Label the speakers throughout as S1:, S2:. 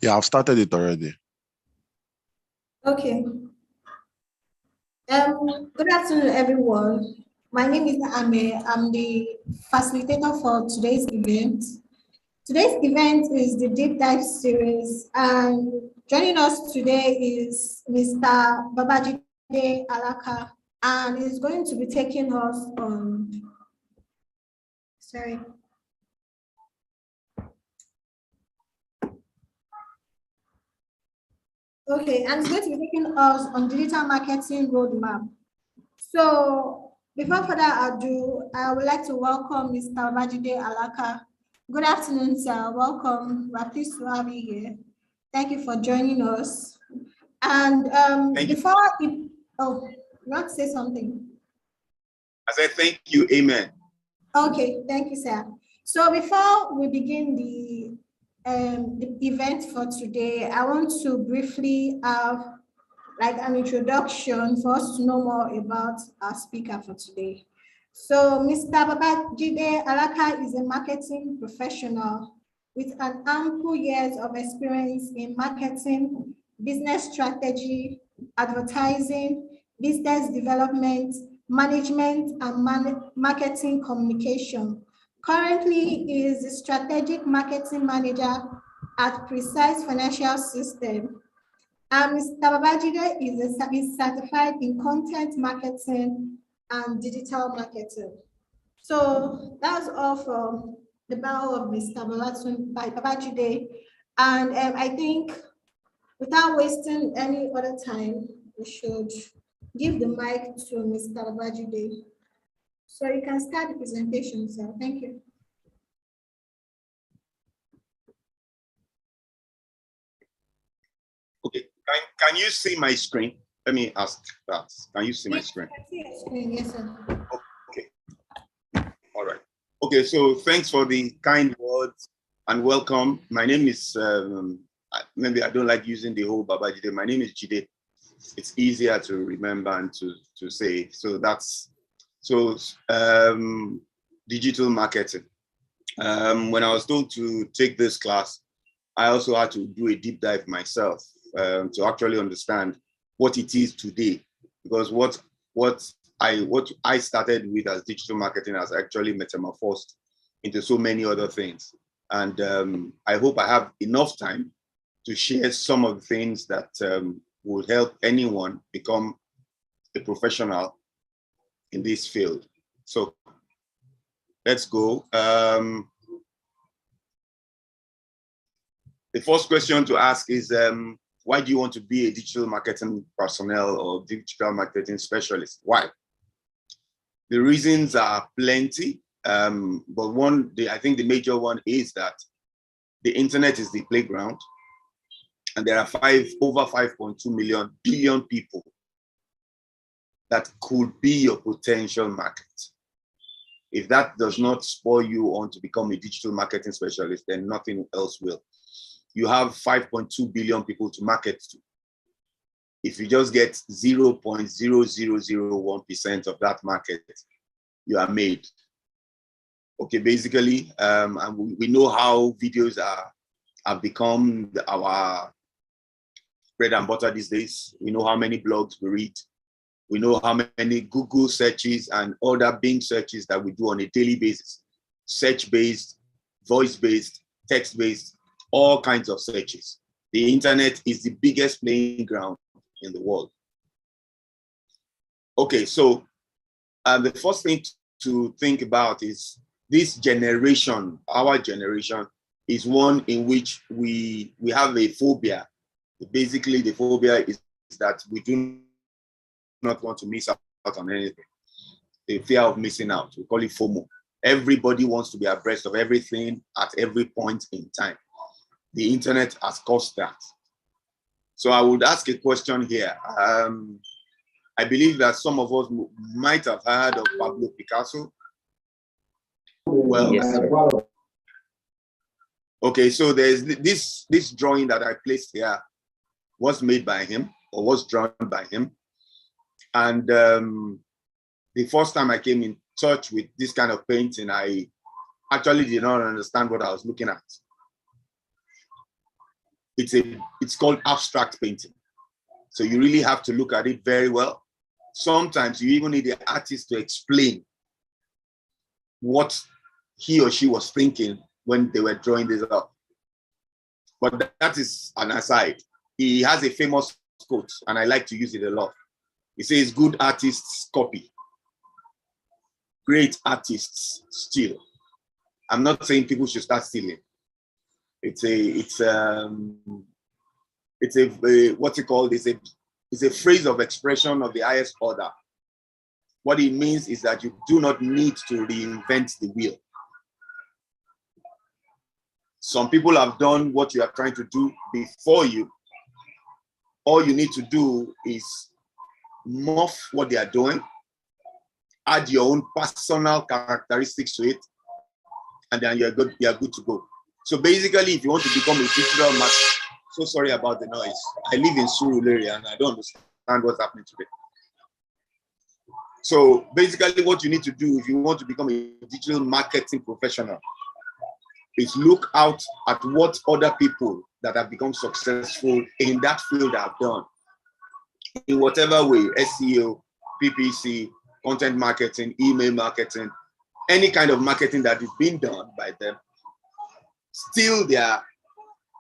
S1: Yeah, I've started it already.
S2: Okay. Good afternoon, everyone. My name is Ame. I'm the facilitator for today's event. Today's event is the Deep Dive series, and joining us today is Mr. Babajide Alaka, and he's going to be taking us on, sorry. Okay, and he's going to be taking us on digital marketing roadmap. So before further ado, I would like to welcome Mr. Babajide Alaka. Good afternoon, sir. Welcome. We're pleased to have you here. Thank you for joining us. And before you want to say something?
S3: I said thank you, amen.
S2: Okay, thank you, sir. So before we begin the event for today, I want to briefly have like an introduction for us to know more about our speaker for today. So Mr. Babajide Alaka is a marketing professional with an ample years of experience in marketing, business strategy, advertising, business development, management, and marketing communication. Currently, he is the strategic marketing manager at Precise Financial System. Mr. Babajide is certified in content marketing and digital marketing. So that's all from the bio of Mr. Babajide. And I think without wasting any other time, we should give the mic to Mr. Babajide. So you can start the presentation, sir. Thank you.
S3: Okay, can you see my screen? Let me ask that. Can you see my screen?
S2: I can see your screen, yes, sir.
S3: Okay. All right. Okay, so thanks for the kind words and welcome. My name is, maybe I don't like using the whole Babajide. My name is Jide. It's easier to remember and to say. So that's, digital marketing. When I was told to take this class, I also had to do a deep dive myself to actually understand what it is today, because what I started with as digital marketing has actually metamorphosed into so many other things. And I hope I have enough time to share some of the things that will help anyone become a professional in this field. So let's go. The first question to ask is, why do you want to be a digital marketing personnel or digital marketing specialist? Why? The reasons are plenty, but I think the major one is that the internet is the playground, and there are over 5.2 billion people that could be your potential market. If that does not spur you on to become a digital marketing specialist, then nothing else will. You have 5.2 billion people to market to. If you just get 0.0001% of that market, you are made. Okay, basically, and we know how videos have become our bread and butter these days. We know how many blogs we read. We know how many Google searches and other Bing searches that we do on a daily basis. Search-based, voice-based, text-based, all kinds of searches. The internet is the biggest playing ground in the world. Okay, so the first thing to think about is this generation, our generation, is one in which we have a phobia. Basically, the phobia is that we do not want to miss out on anything. The fear of missing out, we call it FOMO. Everybody wants to be abreast of everything at every point in time. The internet has caused that. So I would ask a question here. I believe that some of us might have heard of Pablo Picasso. Well, yes, okay, so there's this drawing that I placed here was made by him, or was drawn by him. And the first time I came in touch with this kind of painting, I actually did not understand what I was looking at. it's called abstract painting. So you really have to look at it very well. Sometimes you even need the artist to explain what he or she was thinking when they were drawing this up. But that is an aside. He has a famous quote, and I like to use it a lot. He says, good artists copy, great artists steal. I'm not saying people should start stealing. It's what's it called? It's a phrase of expression of the highest order. What it means is that you do not need to reinvent the wheel. Some people have done what you are trying to do before you. All you need to do is morph what they are doing, add your own personal characteristics to it, and then you're good to go. So basically, if you want to become a digital master, so sorry about the noise. I live in Surulere and I don't understand what's happening today. So basically what you need to do if you want to become a digital marketing professional is look out at what other people that have become successful in that field have done. In whatever way, SEO, PPC, content marketing, email marketing, any kind of marketing that is being done by them, steal their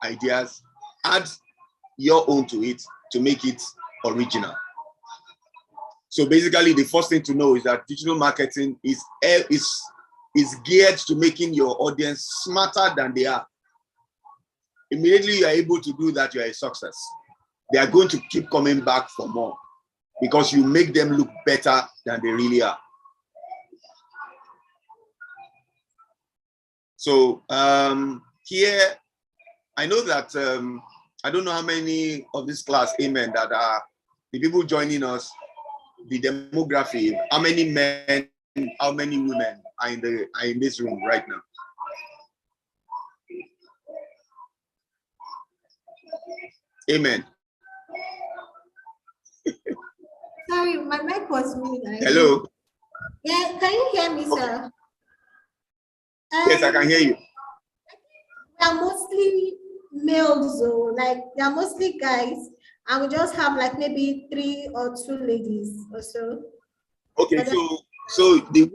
S3: ideas, add your own to it to make it original. So basically, the first thing to know is that digital marketing is geared to making your audience smarter than they are. Immediately you are able to do that, you are a success. They are going to keep coming back for more because you make them look better than they really are. So here, I know that, I don't know how many of this class, amen, that are the people joining us, the demography, how many men, how many women are in this room right now? Amen.
S2: Sorry, my mic was muted.
S3: Hello.
S2: Yeah, can you hear me, sir?
S3: Yes, I can hear you.
S2: We are mostly males, though. Like they are mostly guys, and we just have like maybe 3 or 2 ladies or so.
S3: Okay, so the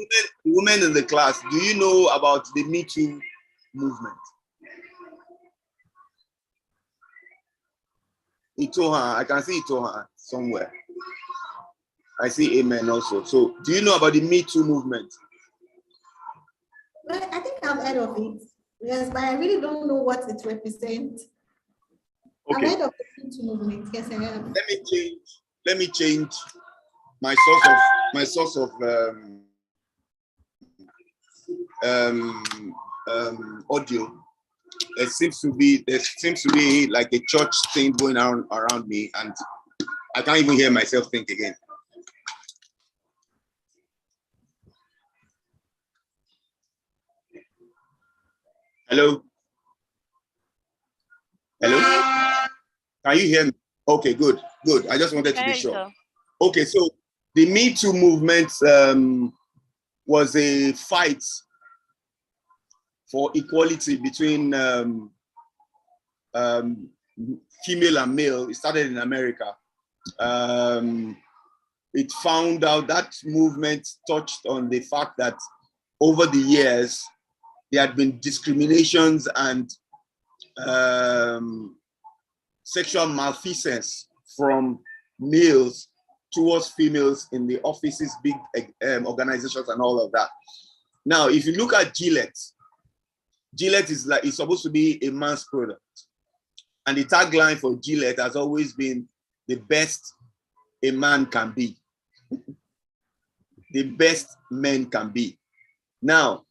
S3: women in the class, do you know about the Me Too movement? Itoha, I can see Itoha somewhere. I see amen also. So do you know about the Me Too movement?
S2: Well, I think I've heard of it. Yes, but I really don't know what it represents.
S3: Okay.
S2: I've heard of the Me Too movement. Yes, I have.
S3: Let me change my source of audio. There seems to be like a church thing going on around me, and I can't even hear myself think again. Hello? Hello? Can you hear me? Okay, good. I just wanted to be sure. Okay, so the Me Too movement was a fight for equality between female and male. It started in America. It found out that movement touched on the fact that over the years, there had been discriminations and sexual malfeasance from males towards females in the offices, big organizations and all of that. Now, if you look at Gillette is like, it's supposed to be a man's product. And the tagline for Gillette has always been the best a man can be. The best men can be. Now,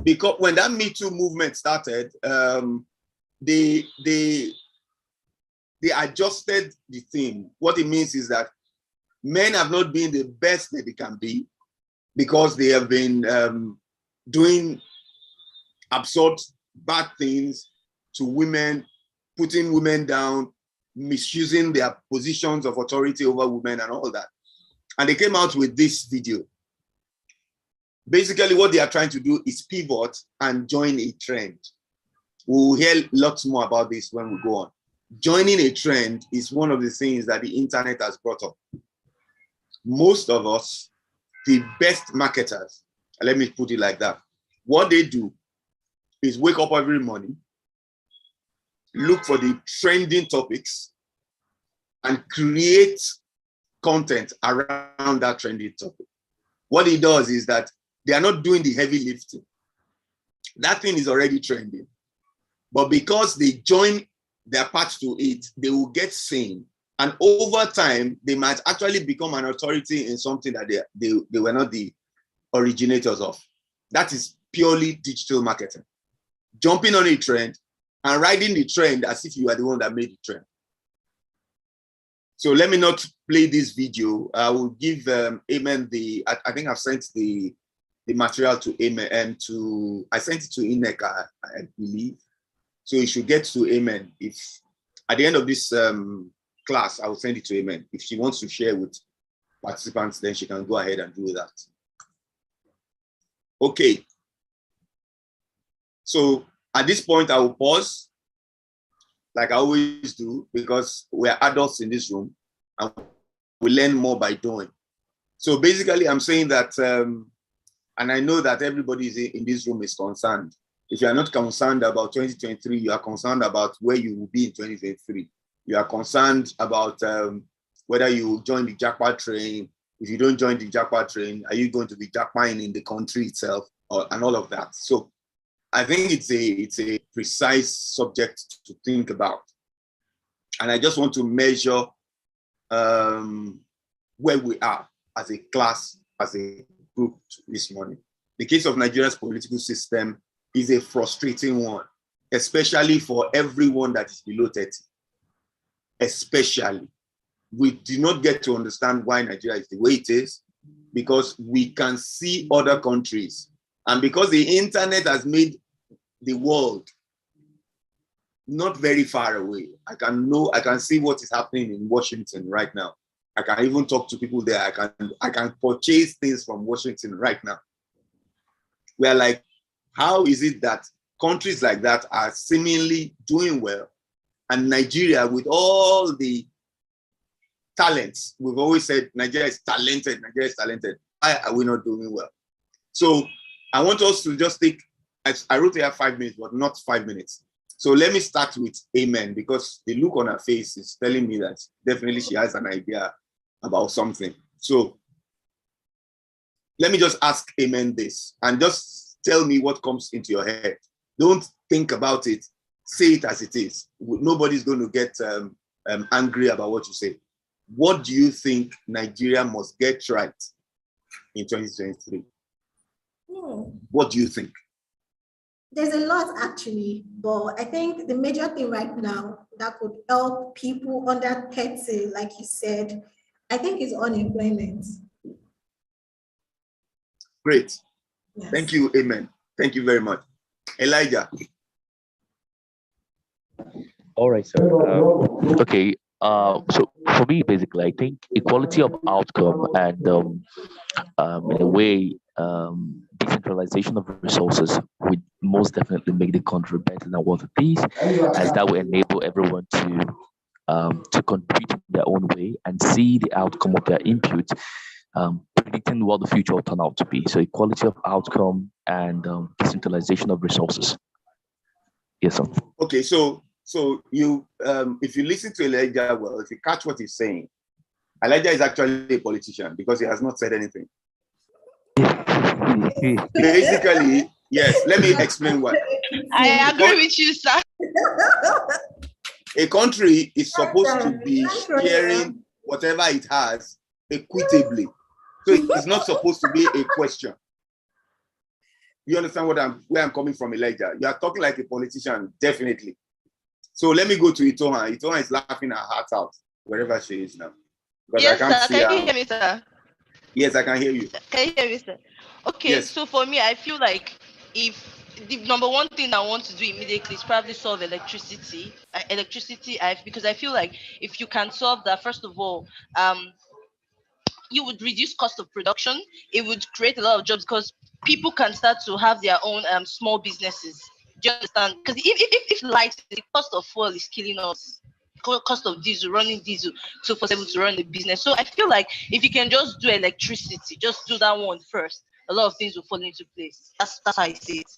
S3: because when that Me Too movement started, they adjusted the theme. What it means is that men have not been the best that they can be because they have been doing absurd bad things to women, putting women down, misusing their positions of authority over women and all that. And they came out with this video. Basically, what they are trying to do is pivot and join a trend. We'll hear lots more about this when we go on. Joining a trend is one of the things that the internet has brought up. Most of us, the best marketers, let me put it like that, what they do is wake up every morning, look for the trending topics, and create content around that trending topic. What it does is that they are not doing the heavy lifting. That thing is already trending. But because they join their part to it, they will get seen. And over time, they might actually become an authority in something that they were not the originators of. That is purely digital marketing. Jumping on a trend and riding the trend as if you are the one that made the trend. So let me not play this video. I will give Amen I think I've sent the material to Amen and I sent it to Ineka, I believe. So you should get to Amen. If at the end of this class, I will send it to Amen. If she wants to share with participants, then she can go ahead and do that. Okay. So at this point, I will pause, like I always do, because we're adults in this room and we learn more by doing. So basically, I'm saying that, and I know that everybody in this room is concerned. If you are not concerned about 2023, you are concerned about where you will be in 2023. You are concerned about whether you join the jackpot train. If you don't join the jackpot train, are you going to be jackpotting in the country itself, and all of that? So I think it's a precise subject to think about. And I just want to measure where we are as a class, as a group this morning. The case of Nigeria's political system is a frustrating one, especially for everyone that is below 30. Especially, we do not get to understand why Nigeria is the way it is, because we can see other countries. And because the internet has made the world not very far away. I can see what is happening in Washington right now. I can even talk to people there. I can purchase things from Washington right now. We're like, how is it that countries like that are seemingly doing well, and Nigeria, with all the talents, we've always said Nigeria is talented, Nigeria is talented. Why are we not doing well? So I want us to just take, I wrote here 5 minutes, but not 5 minutes. So let me start with Amen, because the look on her face is telling me that definitely she has an idea about something. So let me just ask Amen this, and just tell me what comes into your head. Don't think about it. Say it as it is. Nobody's going to get angry about what you say. What do you think Nigeria must get right in 2023? What do you think?
S2: There's a lot actually, but I think the major thing right now that could help people under 30, like you said, I think is unemployment.
S3: Great.
S2: Yes.
S3: Thank you, Amen. Thank you very much. Elijah.
S1: All right, sir. Okay. So for me, basically, I think equality of outcome and in a way, decentralization of resources would most definitely make the country better than what it is, as that will enable everyone to contribute in their own way and see the outcome of their input, predicting what the future will turn out to be. So equality of outcome and decentralization of resources. Yes, sir.
S3: Okay, so you, if you listen to Elijah well, if you catch what he's saying, Elijah is actually a politician because he has not said anything. Basically, yes, let me explain why.
S4: I agree with you, sir.
S3: A country is supposed to be sharing whatever it has equitably. So it's not supposed to be a question. You understand where I'm coming from, Elijah? You are talking like a politician, definitely. So let me go to Itoha. Itoha is laughing her heart out wherever she is now.
S4: Yes, sir. Can you hear me, sir?
S3: Yes, I can hear you.
S4: Can you hear me, sir? Okay, yes. So for me, I feel like if the number one thing I want to do immediately is probably solve electricity. Because I feel like if you can solve that, first of all, you would reduce cost of production. It would create a lot of jobs because people can start to have their own small businesses. Do you understand? Because if light, the cost of fuel is killing us, cost of diesel, running diesel 247 to run the business. So I feel like if you can just do electricity, just do that one first, a lot of things will fall into place. That's how I see it.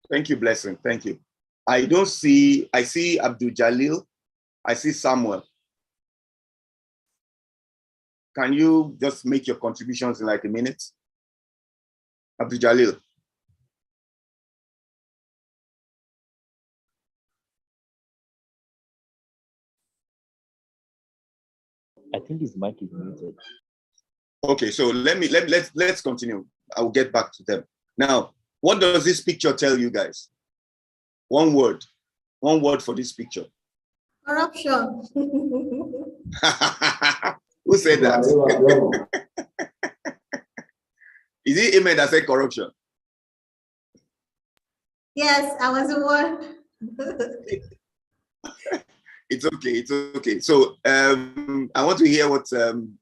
S3: Thank you, Blessing. Thank you. I see Abdul Jalil. I see Samuel. Can you just make your contributions in like a minute? Abdul Jalil.
S1: I think his mic is muted.
S3: Okay, so let's continue. I will get back to them. Now, what does this picture tell you guys? One word for this picture.
S2: Corruption.
S3: Who said that? Is it Amen that said corruption?
S2: Yes, I was the one.
S3: It's okay. It's okay. So I want to hear what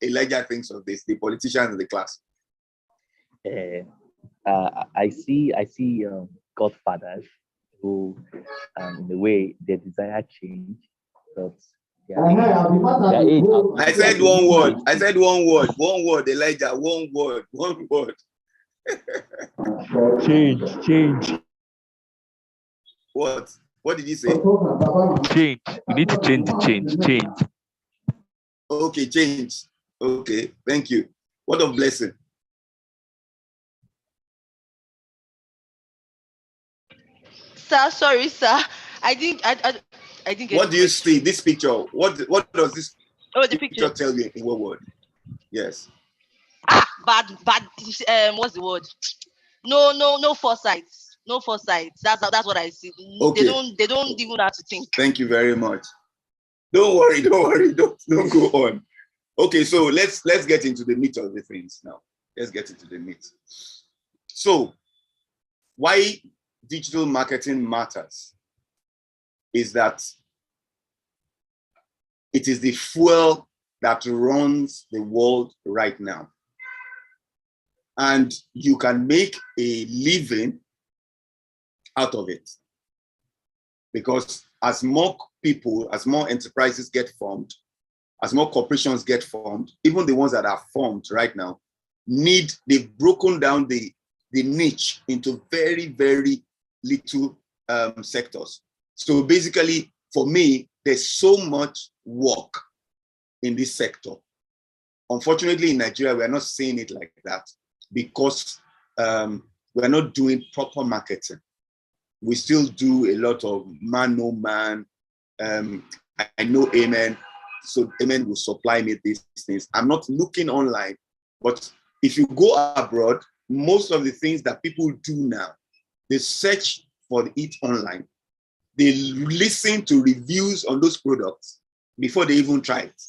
S3: Elijah thinks of this, the politicians in the class.
S1: I see godfathers who, in a way, their desire change, but
S3: I said one word. I said one word. One word, Elijah. One word. One word.
S1: Change.
S3: What? What did you say?
S1: Change. We need to change the change.
S3: Okay, change. Okay, thank you. What a blessing.
S4: Sir, sorry, sir. I didn't get
S3: What do you see? This picture. What does this
S4: the picture
S3: tell you in one word? Yes.
S4: Bad. What's the word? No foresight. No foresight. That's what I see.
S3: Okay.
S4: They don't even have to think.
S3: Thank you very much. Don't worry. Don't go on. Okay, so let's get into the meat of the things now. Let's get into the meat. So, why digital marketing matters is that it is the fuel that runs the world right now. And you can make a living out of it. Because as more people, as more enterprises get formed, as more corporations get formed, even the ones that are formed right now, they've broken down the niche into very, very little sectors. So basically, for me, there's so much work in this sector. Unfortunately, in Nigeria, we are not seeing it like that because we're not doing proper marketing. We still do a lot of man, no man. I know Amen. So Amen will supply me these things. I'm not looking online, but if you go abroad, most of the things that people do now, they search for it online. They listen to reviews on those products before they even try it.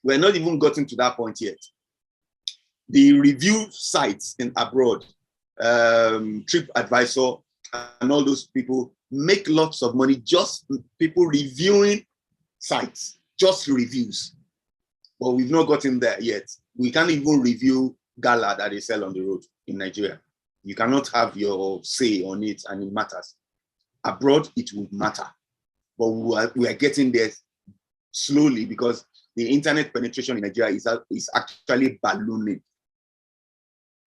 S3: We're not even gotten to that point yet. The review sites in abroad, TripAdvisor, and all those people make lots of money just people reviewing sites, just reviews. But we've not gotten there yet. We can't even review gala that they sell on the road in Nigeria. You cannot have your say on it and it matters. Abroad, it will matter. But we are getting there slowly because the internet penetration in Nigeria is actually ballooning.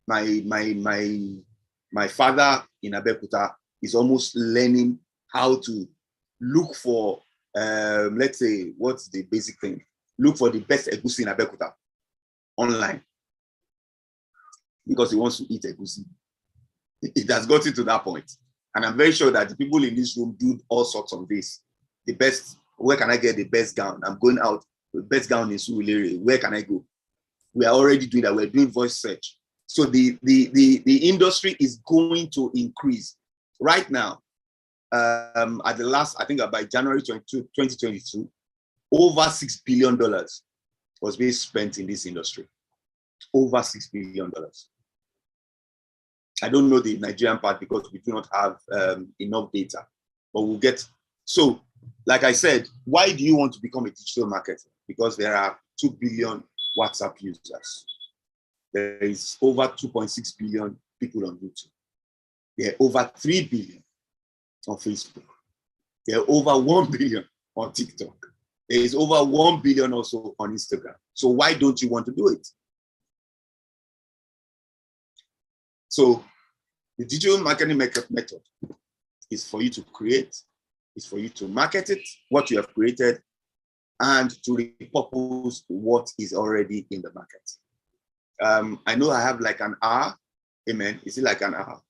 S3: My father in Abeokuta is almost learning how to look for, let's say, what's the basic thing? Look for the best egusi in Abeokuta online because he wants to eat egusi. It has gotten to that point. And I'm very sure that the people in this room do all sorts of this. The best, where can I get the best gown? I'm going out, the best gown in Surulere. Where can I go? We are already doing that. We're doing voice search. So the industry is going to increase. Right now, at the last, I think by January 2022, over $6 billion was being spent in this industry. Over $6 billion. I don't know the Nigerian part because we do not have enough data, but we'll get. So, like I said, why do you want to become a digital marketer? Because there are 2 billion WhatsApp users. There is over 2.6 billion people on YouTube. There are over 3 billion on Facebook. There are over 1 billion on TikTok. There is over 1 billion also on Instagram. So why don't you want to do it? So the digital marketing method is for you to create, is for you to market it, what you have created, and to repurpose what is already in the market. I know I have like an hour. Amen. Is it like an hour?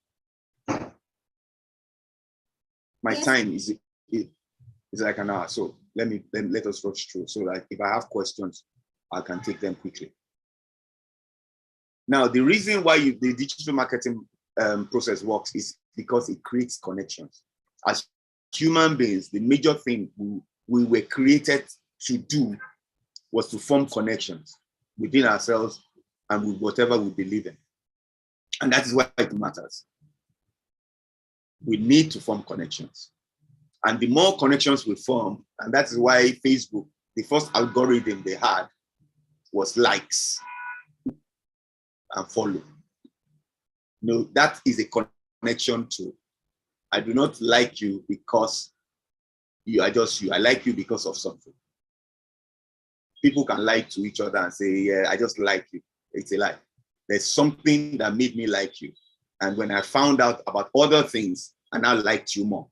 S3: My time is like an hour. So let us rush through. So like if I have questions, I can take them quickly. Now, the reason why the digital marketing process works is because it creates connections. As human beings, the major thing we were created to do was to form connections within ourselves and with whatever we believe in. And that is why it matters. We need to form connections. And the more connections we form, and that is why Facebook, the first algorithm they had was likes and follow. No, that is a connection to. I do not like you because you are just you. I like you because of something. People can lie to each other and say, yeah, I just like you. It's a lie. There's something that made me like you. And when I found out about other things, I now liked you more.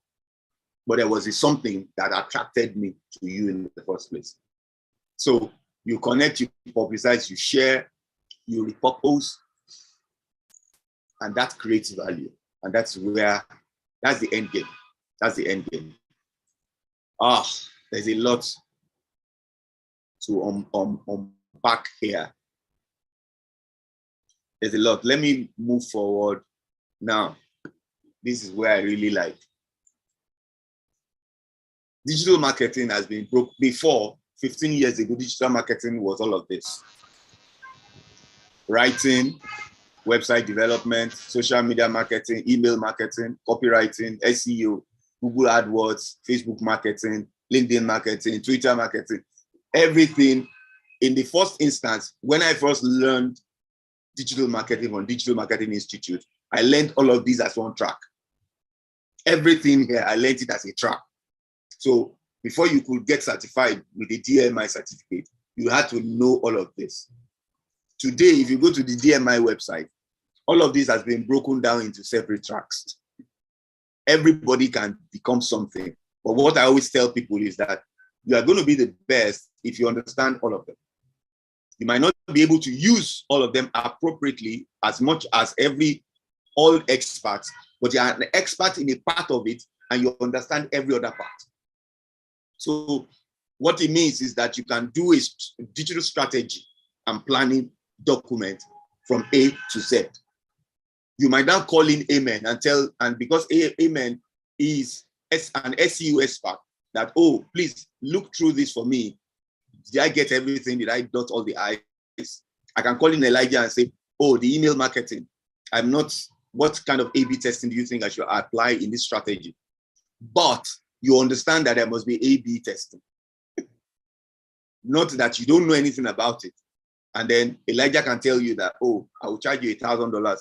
S3: But there was something that attracted me to you in the first place. So you connect, you publicize, you share, you repurpose, and that creates value. And that's the end game. That's the end game. There's a lot to unpack here. There's a lot. Let me move forward now. This is where I really like. Digital marketing has been broke before. 15 years ago, digital marketing was all of this. Writing, website development, social media marketing, email marketing, copywriting, SEO, Google AdWords, Facebook marketing, LinkedIn marketing, Twitter marketing, everything. In the first instance, when I first learned digital marketing from Digital Marketing Institute, I learned all of these as one track. Everything here, I learned it as a track. So before you could get certified with the DMI certificate, you had to know all of this. Today, if you go to the DMI website, all of this has been broken down into separate tracks. Everybody can become something. But what I always tell people is that you are going to be the best if you understand all of them. You might not be able to use all of them appropriately as much as all experts, but you are an expert in a part of it and you understand every other part. So what it means is that you can do a digital strategy and planning document from A to Z. You might now call in Amen and because Amen is an SEO expert, that, oh, please look through this for me. Did I get everything? Did I dot all the I's? I can call in Elijah and say, oh, the email marketing. What kind of A/B testing do you think I should apply in this strategy? But you understand that there must be A/B testing. Not that you don't know anything about it. And then Elijah can tell you that, oh, I will charge you $1,000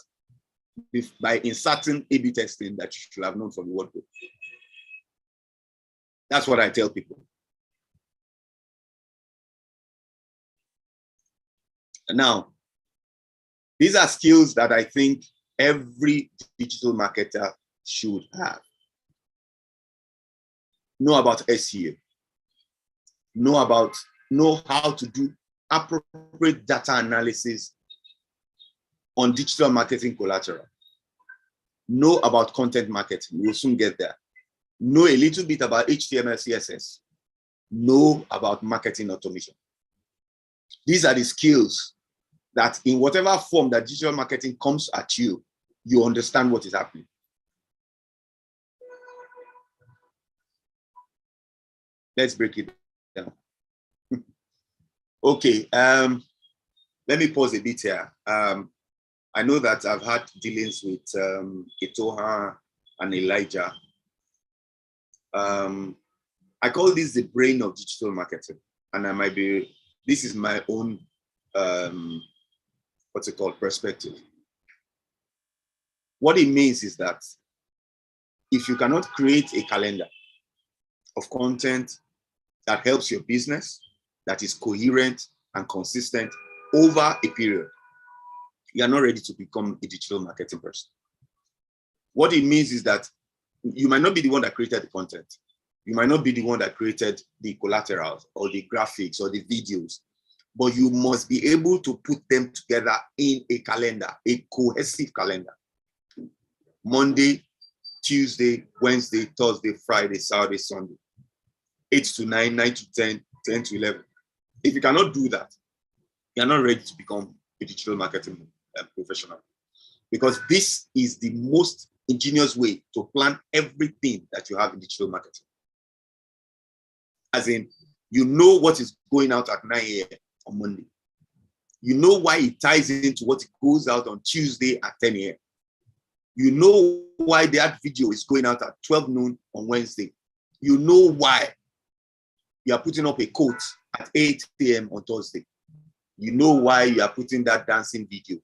S3: by inserting A/B testing that you should have known from the word book. That's what I tell people. Now, these are skills that I think every digital marketer should have. Know about SEO. Know how to do appropriate data analysis on digital marketing collateral. Know about content marketing. We'll soon get there. Know a little bit about HTML, CSS. Know about marketing automation. These are the skills that in whatever form that digital marketing comes at you, you understand what is happening. Let's break it down. Okay, let me pause a bit here. I know that I've had dealings with Etoha and Elijah. I call this the brain of digital marketing, and this is my own, perspective. What it means is that if you cannot create a calendar of content that helps your business, that is coherent and consistent over a period, you are not ready to become a digital marketing person. What it means is that you might not be the one that created the content. You might not be the one that created the collaterals or the graphics or the videos, but you must be able to put them together in a calendar, a cohesive calendar. Monday, Tuesday, Wednesday, Thursday, Friday, Saturday, Sunday, 8 to 9, 9 to 10, 10 to 11. If you cannot do that, you're not ready to become a digital marketing professional, because this is the most ingenious way to plan everything that you have in digital marketing. As in, you know what is going out at 9 a.m. on Monday. You know why it ties into what goes out on Tuesday at 10 a.m. You know why that video is going out at 12 noon on Wednesday. You know why you are putting up a quote at 8 a.m. on Thursday. You know why you are putting that dancing video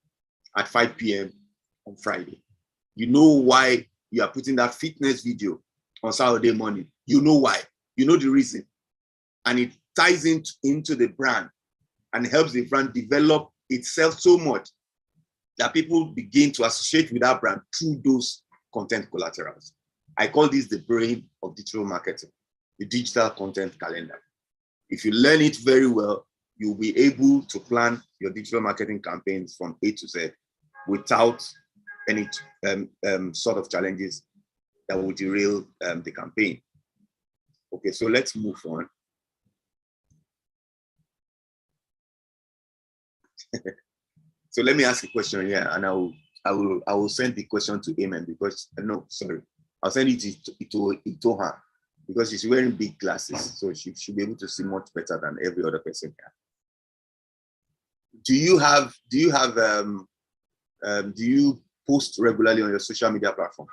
S3: at 5 p.m. on Friday. You know why you are putting that fitness video on Saturday morning. You know why. You know the reason. And it ties into the brand and helps the brand develop itself so much that people begin to associate with that brand through those content collaterals. I call this the brain of digital marketing, the digital content calendar. If you learn it very well, you'll be able to plan your digital marketing campaigns from A to Z without any sort of challenges that would derail the campaign. Okay, so let's move on. So let me ask a question here, and I will send the question to Amen, because no, sorry, I'll send it to her, because she's wearing big glasses, so she should be able to see much better than every other person can. Do you post regularly on your social media platforms?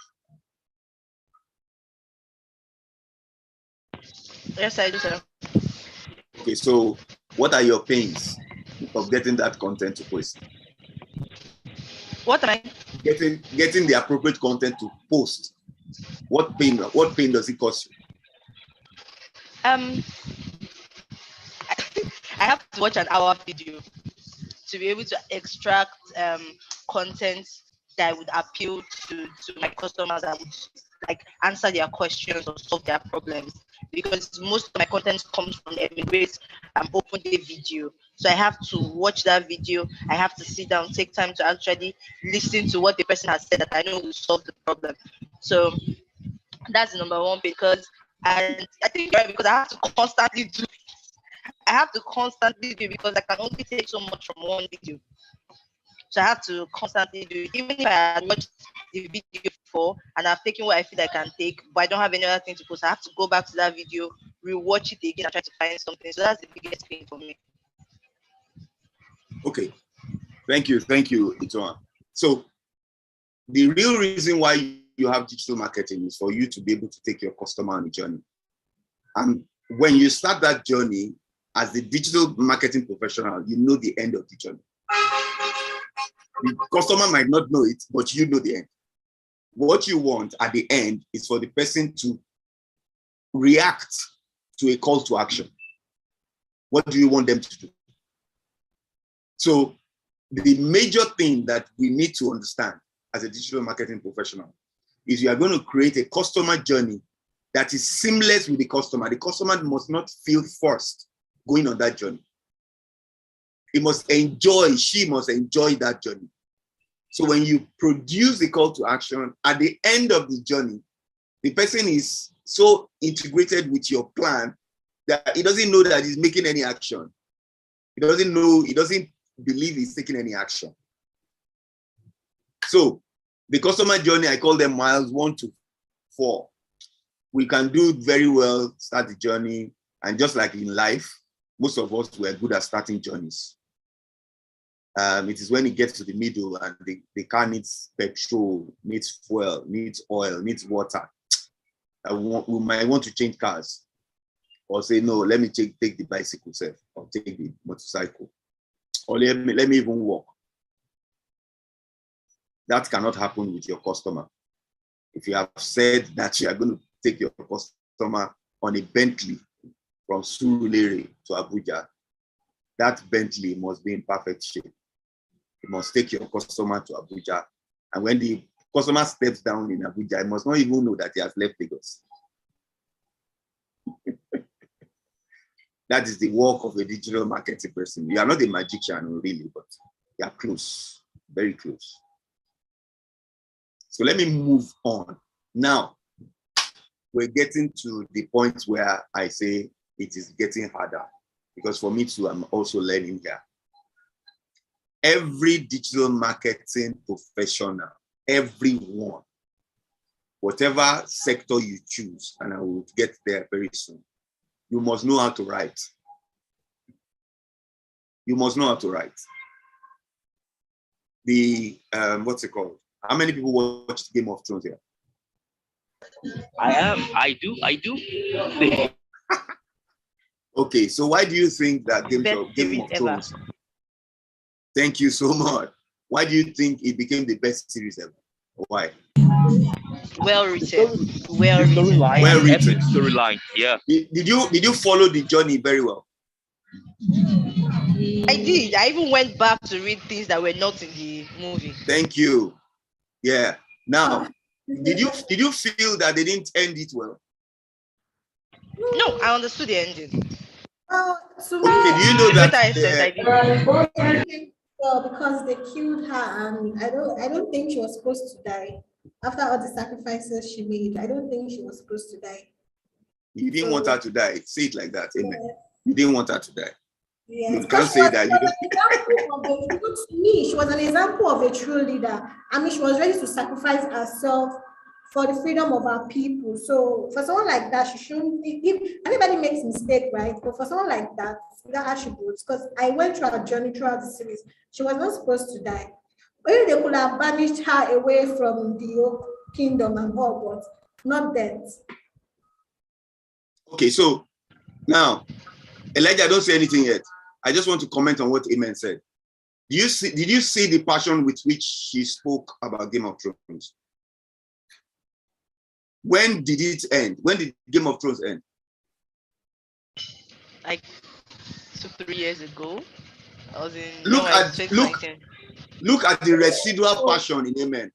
S4: Yes, I do, sir.
S3: Okay, so what are your pains of getting that content to post?
S4: What am I?
S3: Getting the appropriate content to post. What pain does it cause you?
S4: I have to watch an hour video to be able to extract content that would appeal to my customers, that would like answer their questions or solve their problems, because most of my content comes from the Emigrate open day video. So I have to watch that video. I have to sit down, take time to actually listen to what the person has said that I know will solve the problem. So that's number one, and I think you're right, because I have to constantly do it. I have to constantly do it because I can only take so much from one video. So I have to constantly do it. Even if I had watched the video before and I've taken what I feel I can take, but I don't have any other thing to post, I have to go back to that video, rewatch it again and try to find something. So that's the biggest thing for me.
S3: Okay. Thank you, Itoan. So the real reason why you have digital marketing is for you to be able to take your customer on a journey. And when you start that journey as a digital marketing professional, you know the end of the journey. The customer might not know it, but you know the end. What you want at the end is for the person to react to a call to action. What do you want them to do? So the major thing that we need to understand as a digital marketing professional is you are going to create a customer journey that is seamless with the customer. The customer must not feel forced going on that journey. She must enjoy that journey. So when you produce the call to action, at the end of the journey, the person is so integrated with your plan that he doesn't know that he's making any action. He doesn't believe he's taking any action. So the customer journey, I call them miles 1 to 4. We can do very well, start the journey, and just like in life, most of us were good at starting journeys. It is when it gets to the middle and the car needs petrol, needs fuel, needs oil, needs water. We might want to change cars or say, no, let me take the bicycle self or take the motorcycle, or let me even walk. That cannot happen with your customer. If you have said that you are going to take your customer on a Bentley from Surulere to Abuja, that Bentley must be in perfect shape. You must take your customer to Abuja. And when the customer steps down in Abuja, he must not even know that he has left Lagos. That is the work of a digital marketing person. You are not a magician, really, but you are close, very close. So let me move on. Now, we're getting to the point where I say it is getting harder, because for me too, I'm also learning here. Every digital marketing professional, everyone, whatever sector you choose, and I will get there very soon, you must know how to write. You must know how to write. The, what's it called? How many people watched Game of Thrones here?
S1: I do.
S3: Okay, so why do you think that Game of Thrones? Thank you so much. Why do you think it became the best series ever? Why?
S4: Well written. Well written.
S3: Well written.
S1: Storyline. Yeah.
S3: Did you follow the journey very well?
S4: I did. I even went back to read things that were not in the movie.
S3: Thank you. Yeah. Now, did you feel that they didn't end it well?
S4: No, I understood the ending.
S2: So
S3: okay, do you know that?
S2: I did. Well, because they killed her, and I don't think she was supposed to die. After all the sacrifices she made, I don't think she was supposed to die.
S3: You didn't want her to die. Say it like that. Amen. Yeah. You didn't want her to die.
S2: Yes.
S3: You can't say that.
S2: To me, she was an example of a true leader. I mean, she was ready to sacrifice herself for the freedom of our people. So for someone like that, she shouldn't. If anybody makes mistake, right? But for someone like that, that attributes. Because I went through her journey throughout the series. She was not supposed to die. Maybe they could have banished her away from the kingdom and all, but not that.
S3: Okay, so now, Elijah, don't say anything yet. I just want to comment on what Amen said. Did you see the passion with which she spoke about Game of Thrones? When did it end? When did Game of Thrones end?
S4: Like 2-3 years ago. I was in
S3: look at the residual passion in Amen.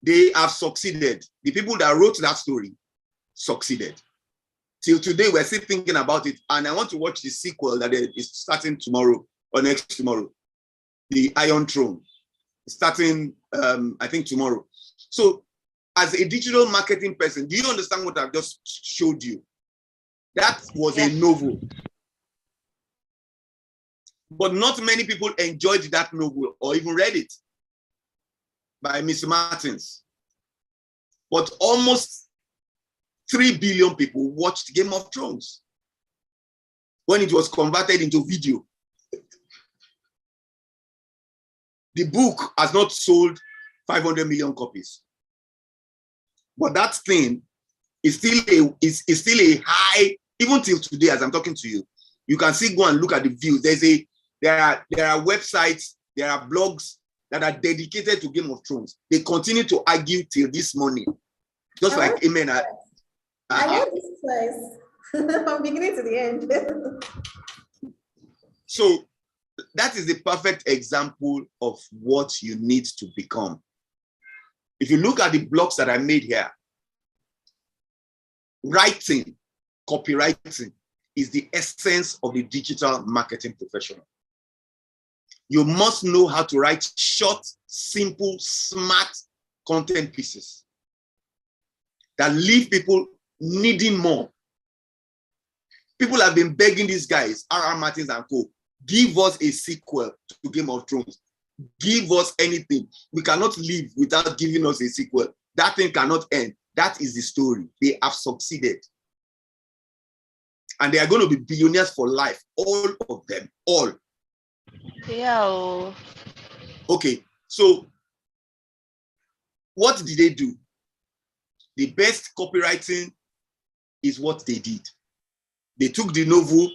S3: They have succeeded. The people that wrote that story succeeded. Till today, we're still thinking about it, and I want to watch the sequel that is starting tomorrow or next tomorrow. The Iron Throne, starting I think tomorrow. So, as a digital marketing person, do you understand what I've just showed you? That was a novel. But not many people enjoyed that novel or even read it by Miss Martins. But almost 3 billion people watched Game of Thrones when it was converted into video. The book has not sold 500 million copies. But that thing is still a high, even till today, as I'm talking to you. You can still go and look at the views. There are websites, there are blogs that are dedicated to Game of Thrones. They continue to argue till this morning. Just like Amen.
S2: I know this place from beginning to the end.
S3: So that is the perfect example of what you need to become. If you look at the blogs that I made here, writing, copywriting is the essence of the digital marketing professional. You must know how to write short, simple, smart content pieces that leave people needing more. People have been begging these guys, R.R. Martins and co, give us a sequel to Game of Thrones. Give us anything. We cannot live without giving us a sequel. That thing cannot end. That is the story. They have succeeded. And they are going to be billionaires for life. All of them. All.
S4: Yeah.
S3: Okay. So, what did they do? The best copywriting is what they did. They took the novel,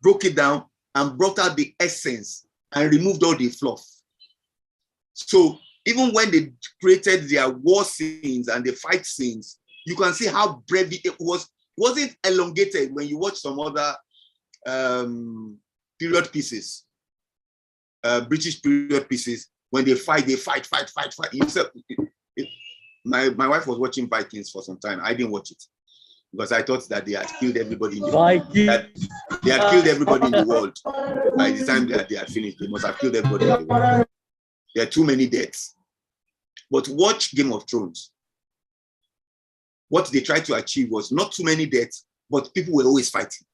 S3: broke it down, and brought out the essence and removed all the fluff. So Even when they created their war scenes and the fight scenes, you can see how brave it was. Wasn't elongated when you watch some other period pieces, British period pieces. When they fight. My wife was watching Vikings for some time. I didn't watch it because I thought that they had killed everybody in the world. They had killed everybody in the world. By the time that they had finished, they must have killed everybody in the world. There are too many deaths. But watch Game of Thrones. What they tried to achieve was not too many deaths, but people were always fighting.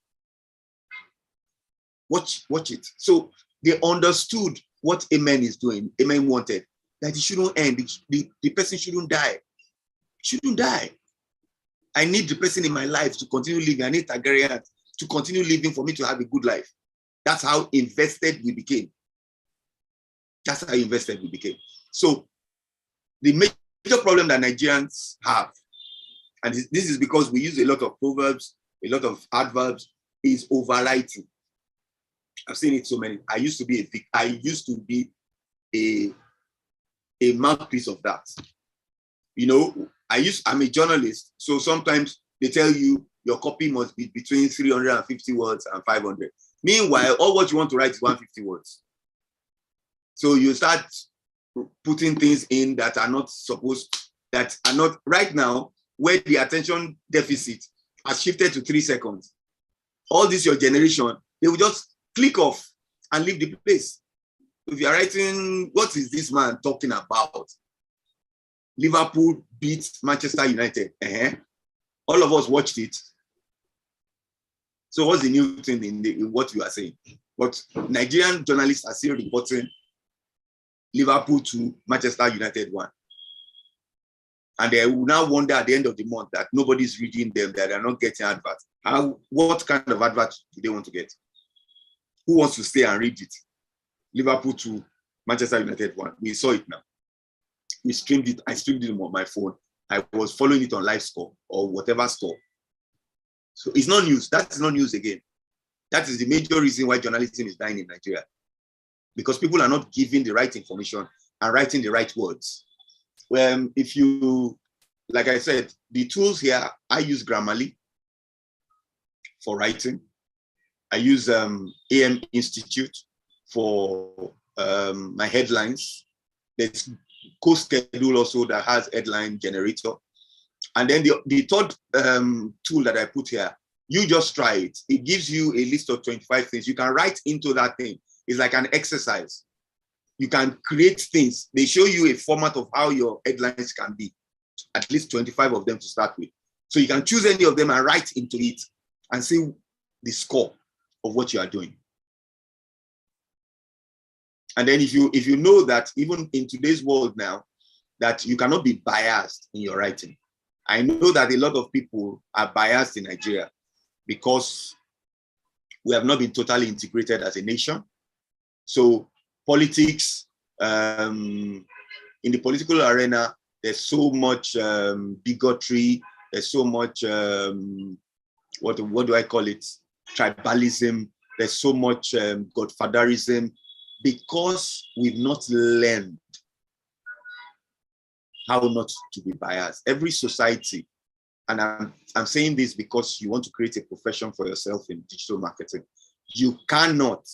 S3: Watch it. So they understood what Amen is doing. Amen wanted that it shouldn't end. The person shouldn't die. Shouldn't die. I need the person in my life to continue living. I need Nigerian to continue living for me to have a good life. That's how invested we became. That's how invested we became. So the major problem that Nigerians have, and this is because we use a lot of proverbs, a lot of adverbs, is overwriting. I've seen it so many. I used to be a mouthpiece of that. You know, I'm a journalist, so sometimes they tell you your copy must be between 350 words and 500. Meanwhile, all what you want to write is 150 words. So you start putting things in that are not right now, where the attention deficit has shifted to 3 seconds. All this, your generation, they will just click off and leave the place. If you're writing, what is this man talking about? Liverpool beat Manchester United. All of us watched it. So what's the new thing in what you are saying? But Nigerian journalists are still reporting Liverpool to Manchester United 1. And they will now wonder at the end of the month that nobody's reading them, that they're not getting adverts. What kind of adverts do they want to get? Who wants to stay and read it? Liverpool to Manchester United 1. We saw it now. We streamed it. I streamed it on my phone. I was following it on live score or whatever score. So it's not news. That's not news again. That is the major reason why journalism is dying in Nigeria. Because people are not giving the right information and writing the right words. If you, like I said, the tools here, I use Grammarly for writing. I use AM Institute for my headlines. There's CoSchedule also that has headline generator. And then the third tool that I put here, you just try it. It gives you a list of 25 things. You can write into that thing. It's like an exercise. You can create things. They show you a format of how your headlines can be, at least 25 of them to start with. So you can choose any of them and write into it and see the score of what you are doing. And then if you know that even in today's world now, that you cannot be biased in your writing. I know that a lot of people are biased in Nigeria because we have not been totally integrated as a nation. So politics, in the political arena, there's so much bigotry, there's so much, what do I call it? Tribalism, there's so much godfatherism, because we've not learned how not to be biased. Every society, and I'm saying this because you want to create a profession for yourself in digital marketing, you cannot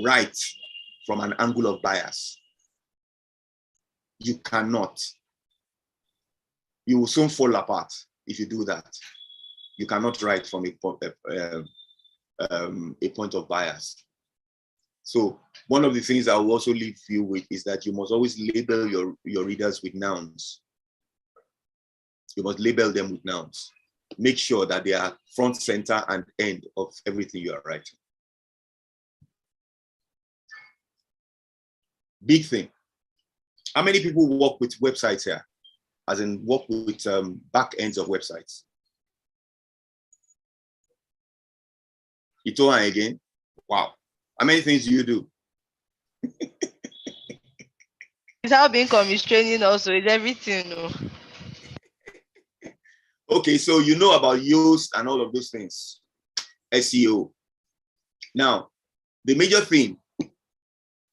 S3: write from an angle of bias. You cannot. You will soon fall apart if you do that. You cannot write from a point of bias. So one of the things I will also leave you with is that you must always label your readers with nouns. You must label them with nouns. Make sure that they are front, center, and end of everything you are writing. Big thing. How many people work with websites here? As in work with back ends of websites? Ito and again. Wow. How many things do you do?
S4: It's how Bincom is training also. It's everything. No?
S3: Okay, so you know about Yoast and all of those things. SEO. Now, the major thing,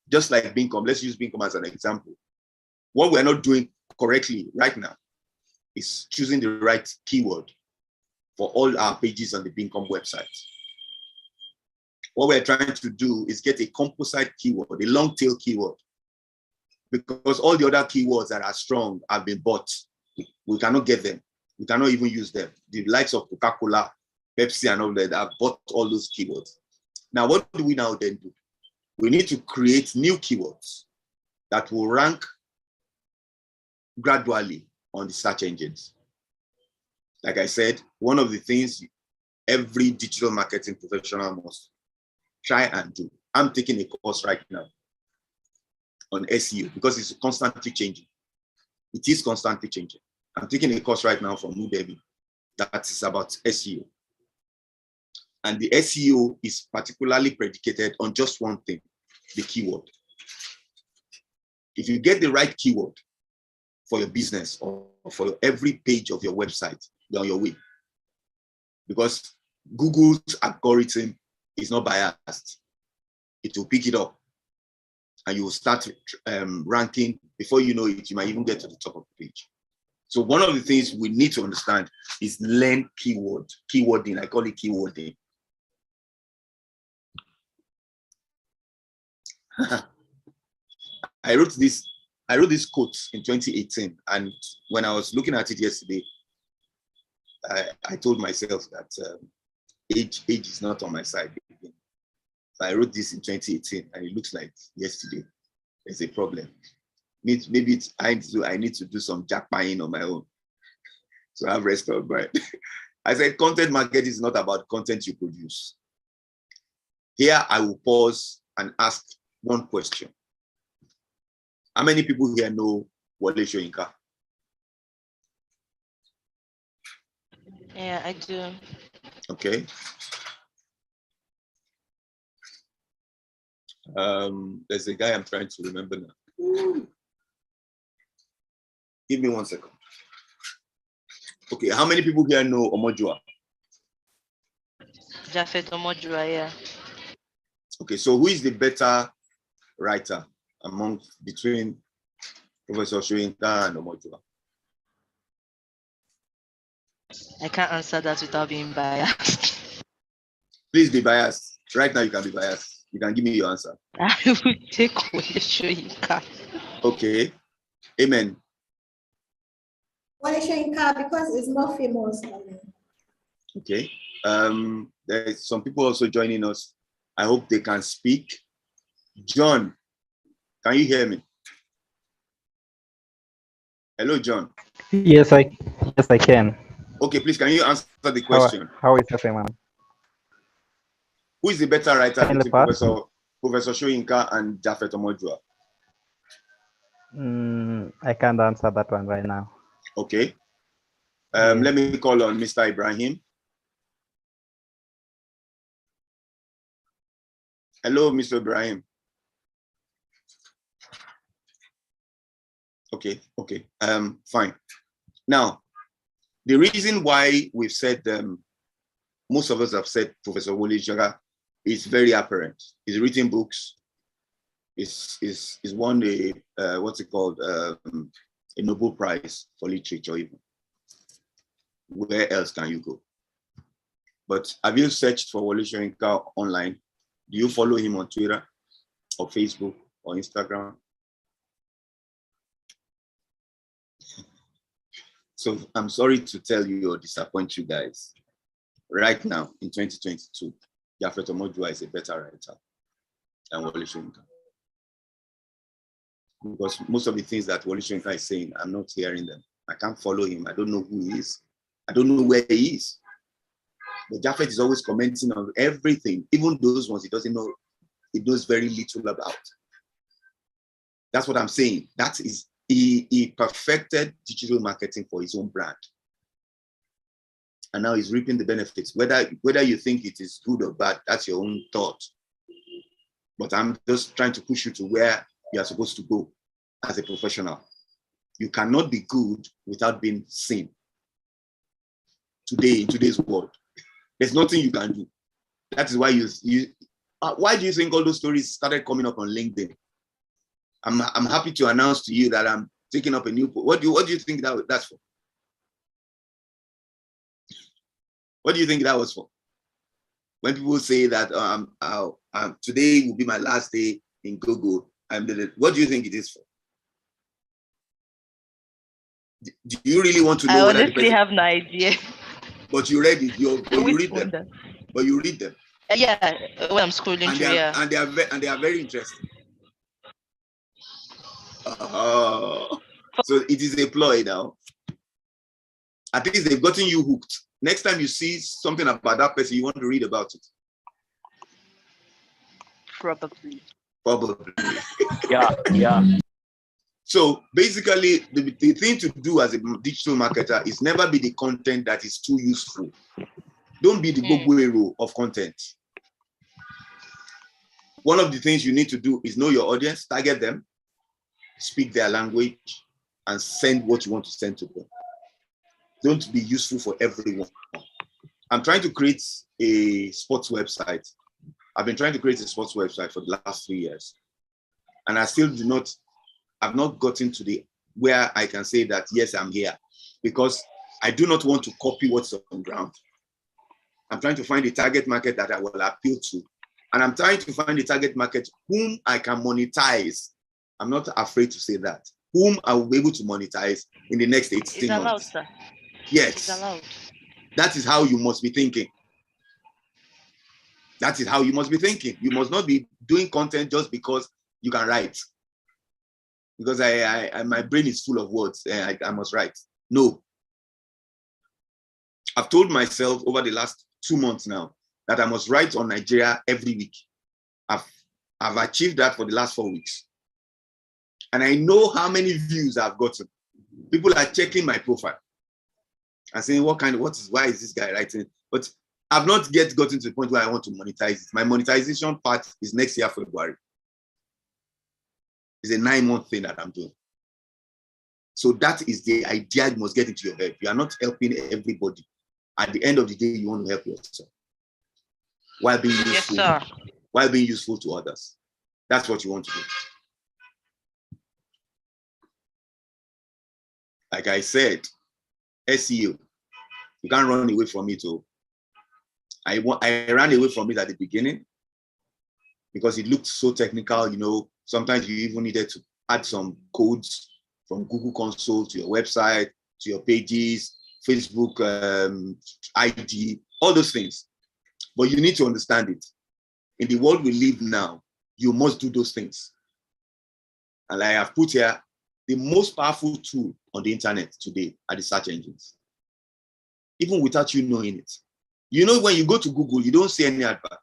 S3: just like Bincom, let's use Bincom as an example. What we're not doing correctly right now is choosing the right keyword for all our pages on the Bincom website. What we're trying to do is get a composite keyword, a long tail keyword, because all the other keywords that are strong have been bought. We cannot get them. We cannot even use them. The likes of Coca-Cola, Pepsi, and all that have bought all those keywords. Now, what do we now then do? We need to create new keywords that will rank gradually on the search engines. Like I said, one of the things every digital marketing professional must try and do. I'm taking a course right now on SEO because it's constantly changing. It is constantly changing. I'm taking a course right now from Udemy that is about SEO. And the SEO is particularly predicated on just one thing, the keyword. If you get the right keyword for your business or for every page of your website, you're on your way. Because Google's algorithm is not biased. It will pick it up and you will start ranking. Before you know it, you might even get to the top of the page. So one of the things we need to understand is learn keywording. I call it keywording. I wrote this quote in 2018, and when I was looking at it yesterday, I told myself that age is not on my side again. So I wrote this in 2018, and it looks like yesterday. There's a problem. Maybe I need to do some jackpotting on my own. So I have rest of mind. I said content marketing is not about content you produce. Here I will pause and ask one question. How many people here know Wole Soyinka?
S4: Yeah, I do.
S3: Okay. There's a guy I'm trying to remember now. Give me 1 second. Okay, how many people here know Omojua?
S4: Japhet Omojua, yeah.
S3: Okay, so who is the better writer between Professor Soyinka and Omojua?
S4: I can't answer that without being biased.
S3: Please be biased. Right now you can be biased. You can give me your answer.
S4: I will take Wole Soyinka.
S3: Okay. Amen.
S2: Wole Soyinka because it's more famous.
S3: Okay. There's some people also joining us. I hope they can speak. John, can you hear me? Hello, John.
S5: Yes, I can.
S3: Okay, please, can you answer the question?
S5: How is everyone?
S3: Who is the better writer between Professor Soyinka and Japhet Omojua?
S5: I can't answer that one right now.
S3: Okay. Let me call on Mr. Ibrahim. Hello, Mr. Ibrahim. Okay. Fine. Now, the reason why we've said, most of us have said Professor Wole Soyinka is very apparent. He's written books. He's won a what's it called, a Nobel Prize for literature even. Where else can you go? But have you searched for Wole Soyinka online? Do you follow him on Twitter or Facebook or Instagram? So I'm sorry to tell you or disappoint you guys. Right now in 2022, Japhet Omojua is a better writer than Wole Soyinka. Because most of the things that Wole Soyinka is saying, I'm not hearing them. I can't follow him. I don't know who he is. I don't know where he is. But Japhet is always commenting on everything, even those ones he doesn't know, he knows very little about. That's what I'm saying. That is, he perfected digital marketing for his own brand. And now he's reaping the benefits. Whether you think it is good or bad, that's your own thought. But I'm just trying to push you to where you are supposed to go as a professional. You cannot be good without being seen. Today, in today's world, there's nothing you can do. That is why why do you think all those stories started coming up on LinkedIn? I'm happy to announce to you that taking up a new post. What do you think that's for? What do you think that was for? When people say that today will be my last day in Google, what do you think it is for? Do you really want to know?
S4: I honestly have no idea.
S3: But you read it. You read them. But you read them.
S4: Yeah, when I'm scrolling through, yeah.
S3: And they are very interesting. So it is a ploy now. At least they've gotten you hooked. Next time you see something about that person, you want to read about it.
S4: Probably.
S1: Yeah.
S3: So basically, the thing to do as a digital marketer is never be the content that is too useful. Don't be the Gogwero of content. One of the things you need to do is know your audience, target them, speak their language, and send what you want to send to them. Don't be useful for everyone. I'm trying to create a sports website. I've been trying to create a sports website for the last 3 years. And I still I've not gotten to where I can say that, yes, I'm here, because I do not want to copy what's on ground. I'm trying to find a target market that I will appeal to. And I'm trying to find a target market whom I can monetize. I'm not afraid to say that. Whom I will be able to monetize in the next 18 months.
S4: It's allowed, sir.
S3: Yes.
S4: It's allowed.
S3: That is how you must be thinking. That is how you must be thinking. You must not be doing content just because you can write. Because my brain is full of words and I must write. No. I've told myself over the last 2 months now that I must write on Nigeria every week. I've achieved that for the last 4 weeks. And I know how many views I've gotten. People are checking my profile and saying, why is this guy writing? But I've not yet gotten to the point where I want to monetize it. My monetization part is next year, February. It's a 9-month thing that I'm doing. So that is the idea you must get into your head. You are not helping everybody. At the end of the day, you want to help yourself while being useful.
S4: Yes, sir.
S3: While being useful to others. That's what you want to do. Like I said, SEO, you can't run away from it. I ran away from it at the beginning because it looked so technical. You know, sometimes you even needed to add some codes from Google Console to your website, to your pages, Facebook ID, all those things. But you need to understand it. In the world we live now, you must do those things. And like I've put here, the most powerful tool on the internet today are the search engines. Even without you knowing it. You know, when you go to Google, you don't see any advert.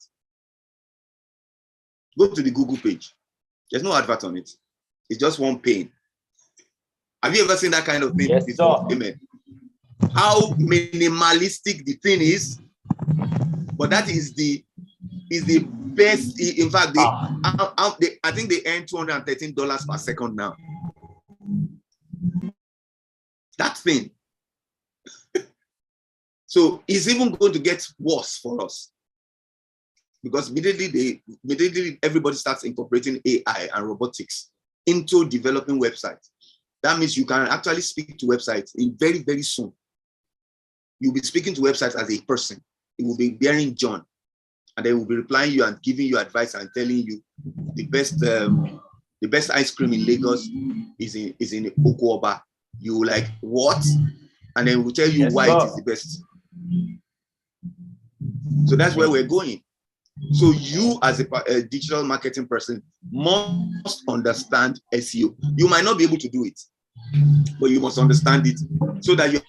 S3: Go to the Google page. There's no advert on it. It's just one pane. Have you ever seen that kind of thing before? Amen. How minimalistic the thing is, but that is the best. In fact, I think they earn $213 per second now. That thing. So it's even going to get worse for us because immediately everybody starts incorporating AI and robotics into developing websites. That means you can actually speak to websites in very, very soon. You'll be speaking to websites as a person. It will be bearing John, and they will be replying you and giving you advice and telling you the best ice cream in Lagos is in Okuoba. You like what? And then we'll tell you why it is the best. So that's where we're going. So you as a digital marketing person must understand SEO. You might not be able to do it, but you must understand it so that you're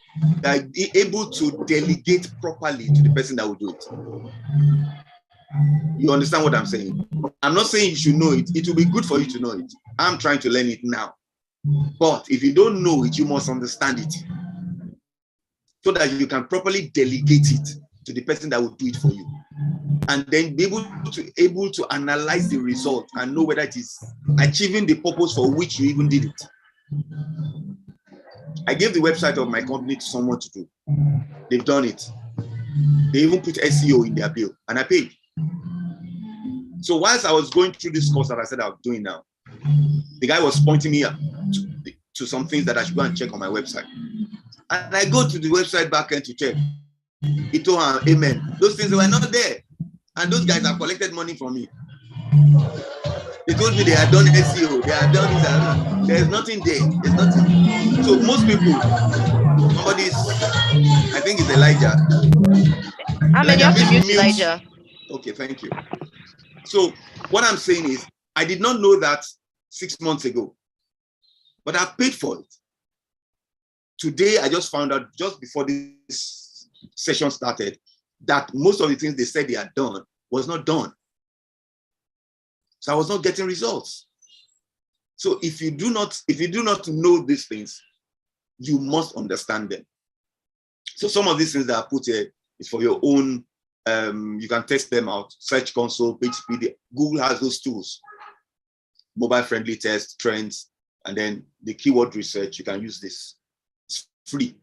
S3: able to delegate properly to the person that will do it. You understand what I'm saying? I'm not saying you should know it. It will be good for you to know it. I'm trying to learn it now. But if you don't know it, you must understand it so that you can properly delegate it to the person that will do it for you. And then be able to analyze the result and know whether it is achieving the purpose for which you even did it. I gave the website of my company to someone to do. They've done it. They even put SEO in their bill, and I paid. So whilst I was going through this course that I said I'm doing now, the guy was pointing me out. to some things that I should go and check on my website. And I go to the website backend to check. Ito and Amen. Those things were not there. And those guys have collected money from me. They told me they had done SEO, they had done this. There's nothing there. There's nothing. So most people, somebody's, I think it's Elijah.
S4: How many have to mute Elijah?
S3: Okay, thank you. So what I'm saying is, I did not know that 6 months ago, but I paid for it. Today, I just found out just before this session started that most of the things they said they had done was not done. So I was not getting results. So if you do not know these things, you must understand them. So some of these things that I put here is for your own, you can test them out. Search Console, PageSpeed, Google has those tools. Mobile friendly test, trends, and then the keyword research, you can use this. It's free,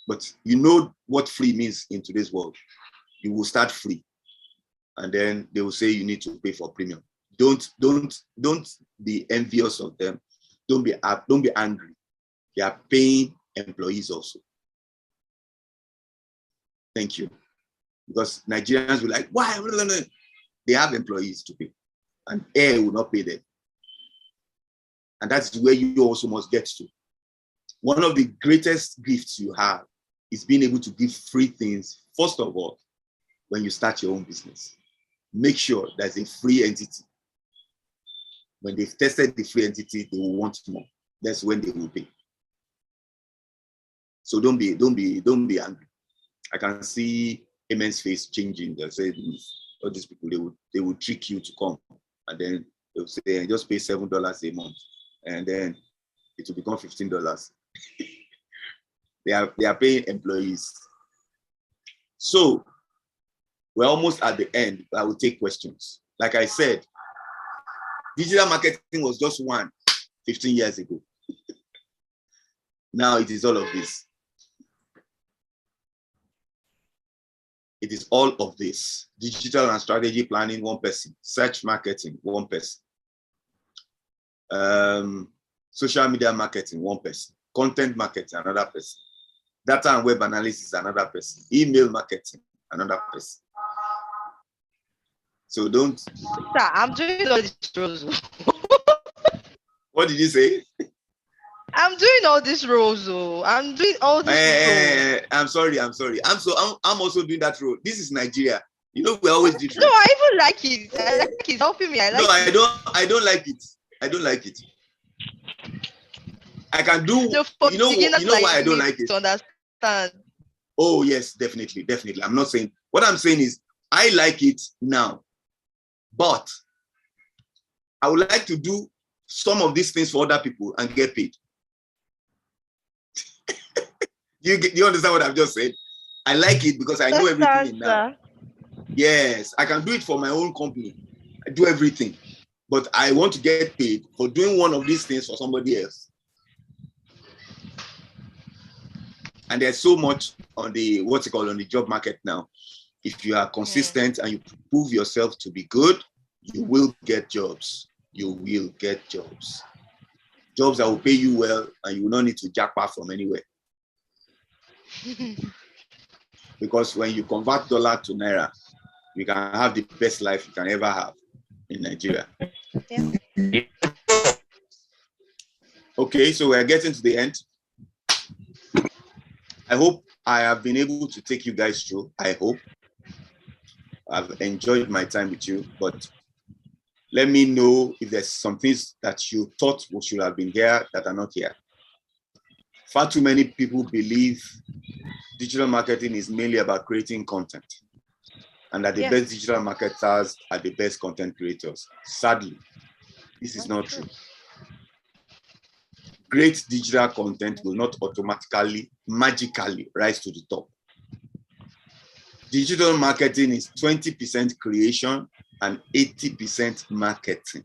S3: but you know what free means in today's world. You will start free, and then they will say you need to pay for premium. Don't be envious of them. Don't be angry. They are paying employees also. Thank you. Because Nigerians will like, why? They have employees to pay, and air will not pay them. And that's where you also must get to. One of the greatest gifts you have is being able to give free things, first of all, when you start your own business. Make sure there's a free entity. When they've tested the free entity, they will want more. That's when they will pay. So don't be angry. I can see Amen's face changing. They'll say, all these people, they will trick you to come. And then they'll say, just pay $7 a month. And then it will become $15. They are paying employees. So we're almost at the end. I will take questions. Like I said, digital marketing was just 15 years ago. Now it is all of this. It is all of this. Digital and strategy planning, one person. Search marketing, one person. Social media marketing, one person. Content marketing, another person. Data and web analysis, another person. Email marketing, another person. So don't.
S4: I'm doing all these roles.
S3: What did you say?
S4: I'm doing all these roles. I'm doing all these roles.
S3: I'm sorry. I'm also doing that role. This is Nigeria. You know, we're always different.
S4: No, I even like it. I like it. Helping me. I
S3: don't like it. I don't like it. I can do.
S4: No,
S3: you know why I don't like it.
S4: To understand.
S3: Oh yes, definitely. I'm not saying. What I'm saying is, I like it now, but I would like to do some of these things for other people and get paid. You understand what I've just said? I like it because I know everything in now. Yes, I can do it for my own company. I do everything, but I want to get paid for doing one of these things for somebody else. And there's so much on the on the job market now. If you are consistent and you prove yourself to be good, you will get jobs. You will get jobs. Jobs that will pay you well, and you will not need to jackpot from anywhere. Because when you convert dollar to naira, you can have the best life you can ever have in Nigeria.
S4: Yeah.
S3: Okay, so we're getting to the end. I hope I have been able to take you guys through. I hope. I've enjoyed my time with you, but let me know if there's some things that you thought should have been here that are not here. Far too many people believe digital marketing is mainly about creating content, and that the best digital marketers are the best content creators. Sadly, this is not true. Great digital content will not automatically, magically rise to the top. Digital marketing is 20% creation and 80% marketing.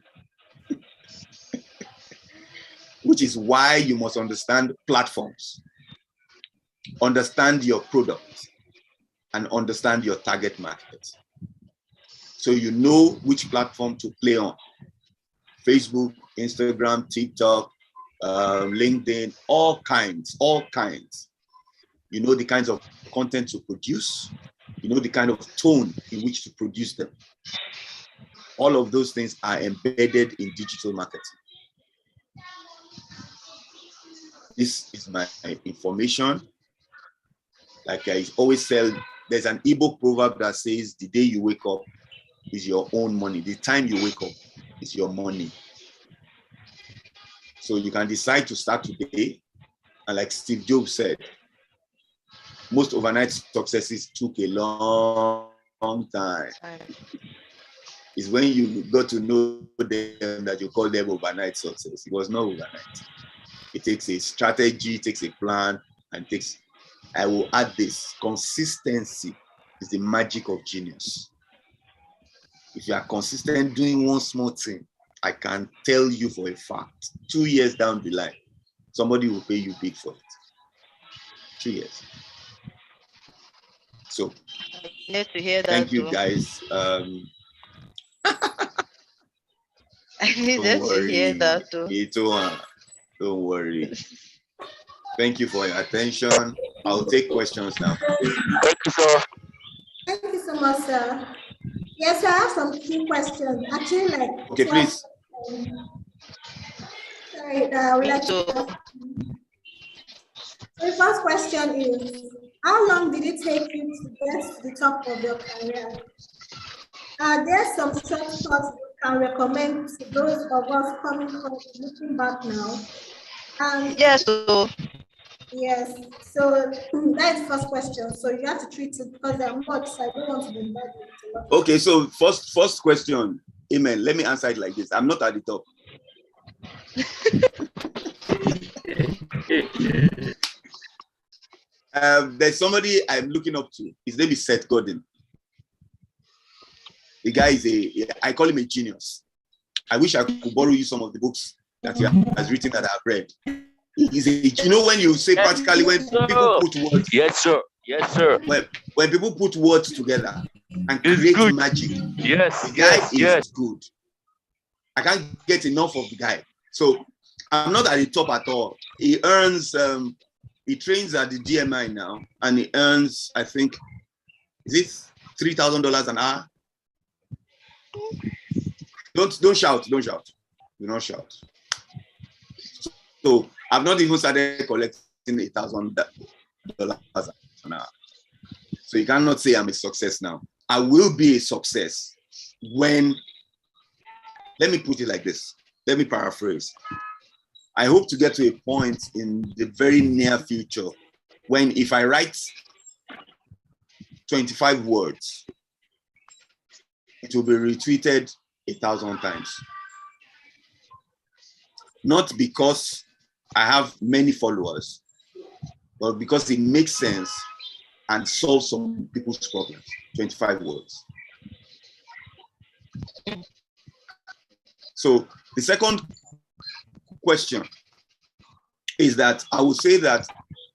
S3: Which is why you must understand platforms, understand your product, and understand your target market. So you know which platform to play on. Facebook, Instagram, TikTok, LinkedIn, all kinds. You know the kinds of content to produce. You know the kind of tone in which to produce them. All of those things are embedded in digital marketing. This is my information. Like I always tell, there's an Igbo proverb that says, the day you wake up is your own money. The time you wake up is your money. So you can decide to start today. And like Steve Jobs said, most overnight successes took a long time. It's when you got to know them that you call them overnight success. It was not overnight. It takes a strategy, it takes a plan, and takes, I will add this, consistency is the magic of genius. If you are consistent doing one small thing, I can tell you for a fact, 2 years down the line, somebody will pay you big for it. 2 years. So,
S4: I to hear that
S3: thank you
S4: too.
S3: guys.
S4: I needed to hear that too.
S3: Don't worry. Thank you for your attention. I'll take questions now.
S1: Thank you, sir.
S2: Thank you so much, sir. Yes, I have some few questions. Actually, like,
S3: okay, please.
S2: Sorry, I would like to ask. The first question is, how long did it take you to get to the top of your career? Are there some shortcuts you can recommend to those of us looking back now? And
S4: yes, so
S2: yes, so that is the first question. So you have to treat it because there are much, so I don't want to bombard you.
S3: Okay, so first question, Amen. Let me answer it like this. I'm not at the top. There's somebody I'm looking up to. His name is Seth Godin. The guy is I call him a genius. I wish I could borrow you some of the books that he has written that I've read. He's you know when you say practically when people put words.
S1: Yes, sir. Yes, sir.
S3: When people put words together and create
S1: good.
S3: magic,
S1: yes,
S3: the guy
S1: yes,
S3: is good. I can't get enough of the guy. So I'm not at the top at all. He earns, he trains at the DMI now, and he earns, I think, is it $3,000 an hour? Don't shout, don't shout. Do not shout. So I've not even started collecting $1,000 an hour. So you cannot say I'm a success now. I will be a success when, let me put it like this. Let me paraphrase. I hope to get to a point in the very near future when if I write 25 words, it will be retweeted 1,000 times. Not because I have many followers, but because it makes sense and solves some people's problems. 25 words. So the second question is that I would say that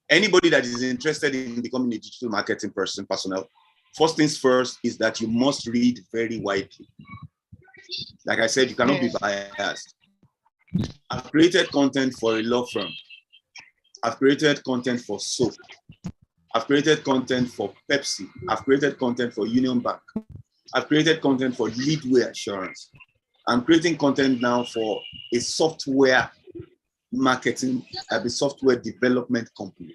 S3: anybody that is interested in becoming a digital marketing personnel, first things first is that you must read very widely. Like I said, you cannot be biased. I've created content for a law firm. I've created content for soap. I've created content for Pepsi. I've created content for Union Bank. I've created content for Leadway Assurance. I'm creating content now for a software marketing, a software development company.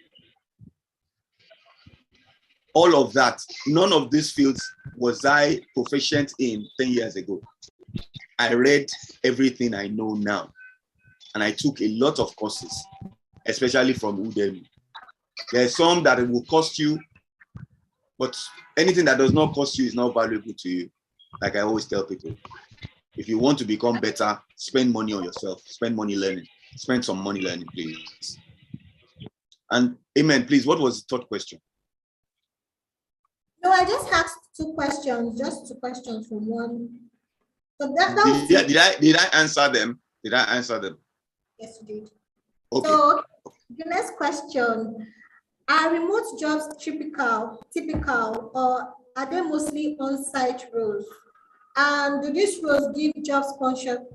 S3: All of that, none of these fields was I proficient in 10 years ago. I read everything I know now. And I took a lot of courses, especially from Udemy. There's some that it will cost you, but anything that does not cost you is not valuable to you. Like I always tell people, if you want to become better, spend money on yourself, spend money learning, spend some money learning, please. And Amen, please, what was the third question?
S2: No, I just asked two questions, just two questions from one. So
S3: did I answer them? Did I answer them?
S2: Yes, you did.
S3: Okay.
S2: So the next question, are remote jobs typical, or are they mostly on-site roles? And do these roles give job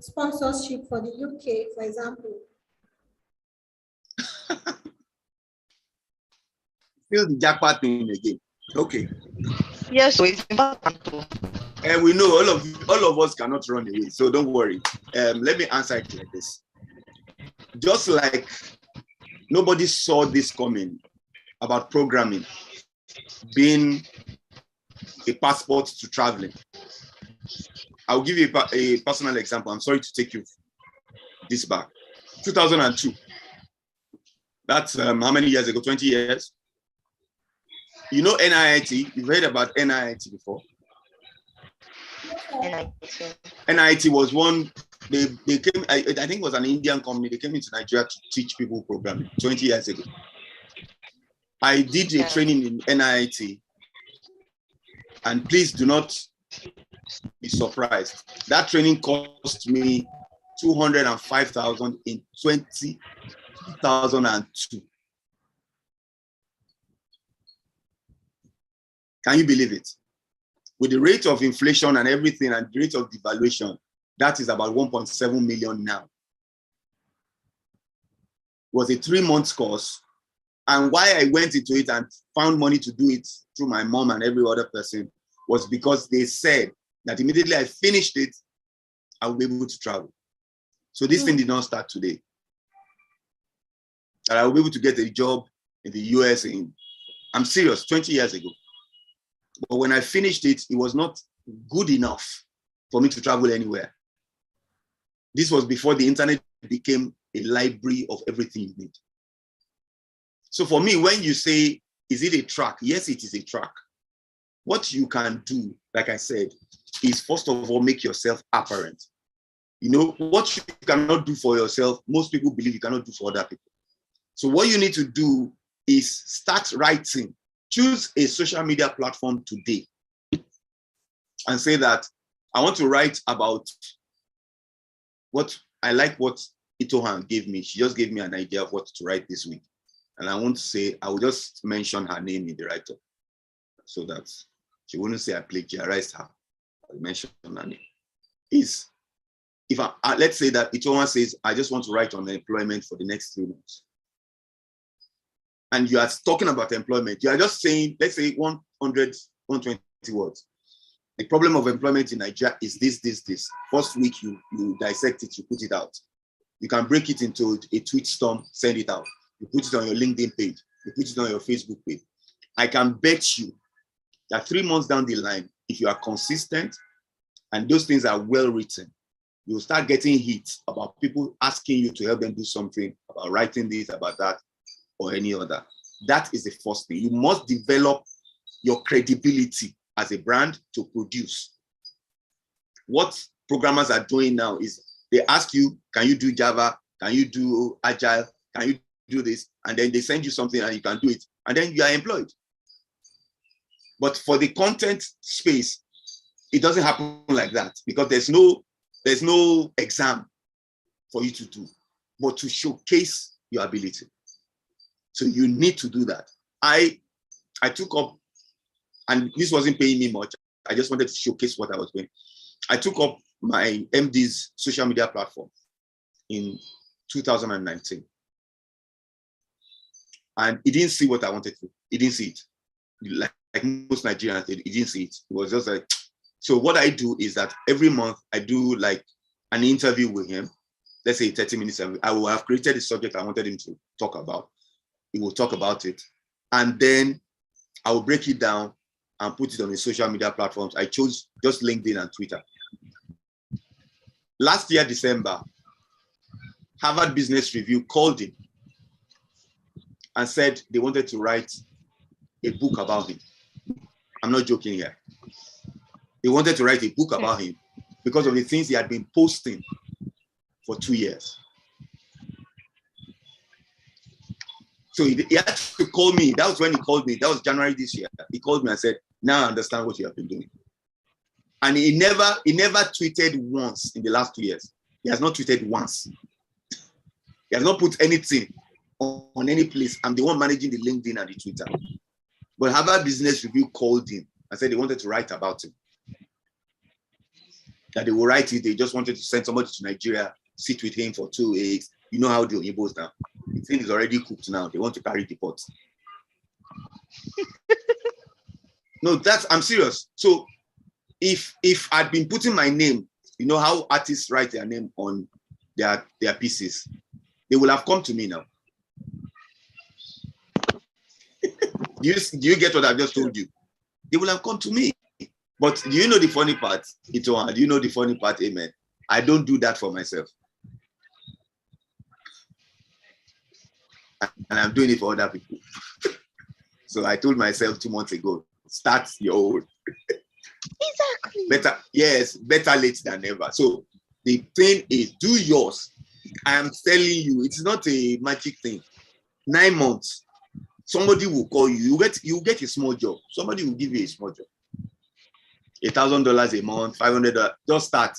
S2: sponsorship for the UK, for example?
S3: Still the jackpot thing again. Okay.
S4: Yes, so it's important.
S3: And we know all of us cannot run away, so don't worry. Let me answer it like this. Just like nobody saw this coming about programming being a passport to traveling. I'll give you a personal example. I'm sorry to take you this back. 2002. That's how many years ago? 20 years. You know NIT? You've heard about NIT before? NIT was one, they came, I think it was an Indian company. They came into Nigeria to teach people programming 20 years ago. I did a training in NIT, and please do not be surprised. That training cost me 205,000 in 2002. Can you believe it? With the rate of inflation and everything and the rate of devaluation, that is about 1.7 million now. It was a 3-month course. And why I went into it and found money to do it through my mom and every other person was because they said that immediately I finished it, I will be able to travel. So this thing did not start today. And I will be able to get a job in the US I'm serious, 20 years ago. But when I finished it, it was not good enough for me to travel anywhere. This was before the internet became a library of everything you need. So for me, when you say, is it a track? Yes, it is a track. What you can do, like I said, is first of all, make yourself apparent. You know, what you cannot do for yourself, most people believe you cannot do for other people. So what you need to do is start writing. Choose a social media platform today and say that I want to write about what I like, what Itohan gave me. She just gave me an idea of what to write this week. And I want to say, I will just mention her name in the write-up so that she wouldn't say I plagiarized her. I'll mention her name. Let's say that Itohan says, I just want to write on employment for the next 3 months. And you are talking about employment. You are just saying, let's say 100, 120 words. The problem of employment in Nigeria is this. First week, you dissect it, you put it out. You can break it into a tweet storm, send it out. You put it on your LinkedIn page. You put it on your Facebook page. I can bet you that 3 months down the line, if you are consistent and those things are well written, you'll start getting hits about people asking you to help them do something, about writing this, about that, or any other. That is the first thing. You must develop your credibility as a brand to produce. What programmers are doing now is they ask you, can you do Java? Can you do Agile? Can you do this? And then they send you something and you can do it. And then you are employed. But for the content space, it doesn't happen like that because there's no exam for you to do, but to showcase your ability. So you need to do that. I took up, and this wasn't paying me much. I just wanted to showcase what I was doing. I took up my MD's social media platform in 2019. And he didn't see what I wanted to. He didn't see it. Like most Nigerians, he didn't see it. It was just like, so what I do is that every month I do like an interview with him. Let's say 30 minutes. I will have created a subject I wanted him to talk about. He will talk about it. And then I will break it down and put it on the social media platforms. I chose just LinkedIn and Twitter. Last year, December, Harvard Business Review called him and said they wanted to write a book about him. I'm not joking here. They wanted to write a book about him because of the things he had been posting for 2 years. So he had to call me. That was when he called me. That was January this year. He called me and said, now I understand what you have been doing. And he never tweeted once in the last 2 years. He has not tweeted once. He has not put anything on any place. I'm the one managing the LinkedIn and the Twitter. But Harvard Business Review called him and said they wanted to write about him. That they will write it. They just wanted to send somebody to Nigeria, sit with him for 2 weeks. You know how the Oyinbos now. The thing is already cooked now. They want to carry the pot. No, I'm serious. So if I'd been putting my name, you know how artists write their name on their pieces, they will have come to me now. Do you get what I've just told you? They will have come to me. But do you know the funny part? Do you know the funny part, Amen? I don't do that for myself. And I'm doing it for other people. So I told myself 2 months ago, start your own.
S4: Exactly.
S3: Better late than never. So the thing is, do yours. I am telling you, it's not a magic thing. 9 months, somebody will call you. You get a small job. Somebody will give you a small job. $1,000 a month, $500. Just start.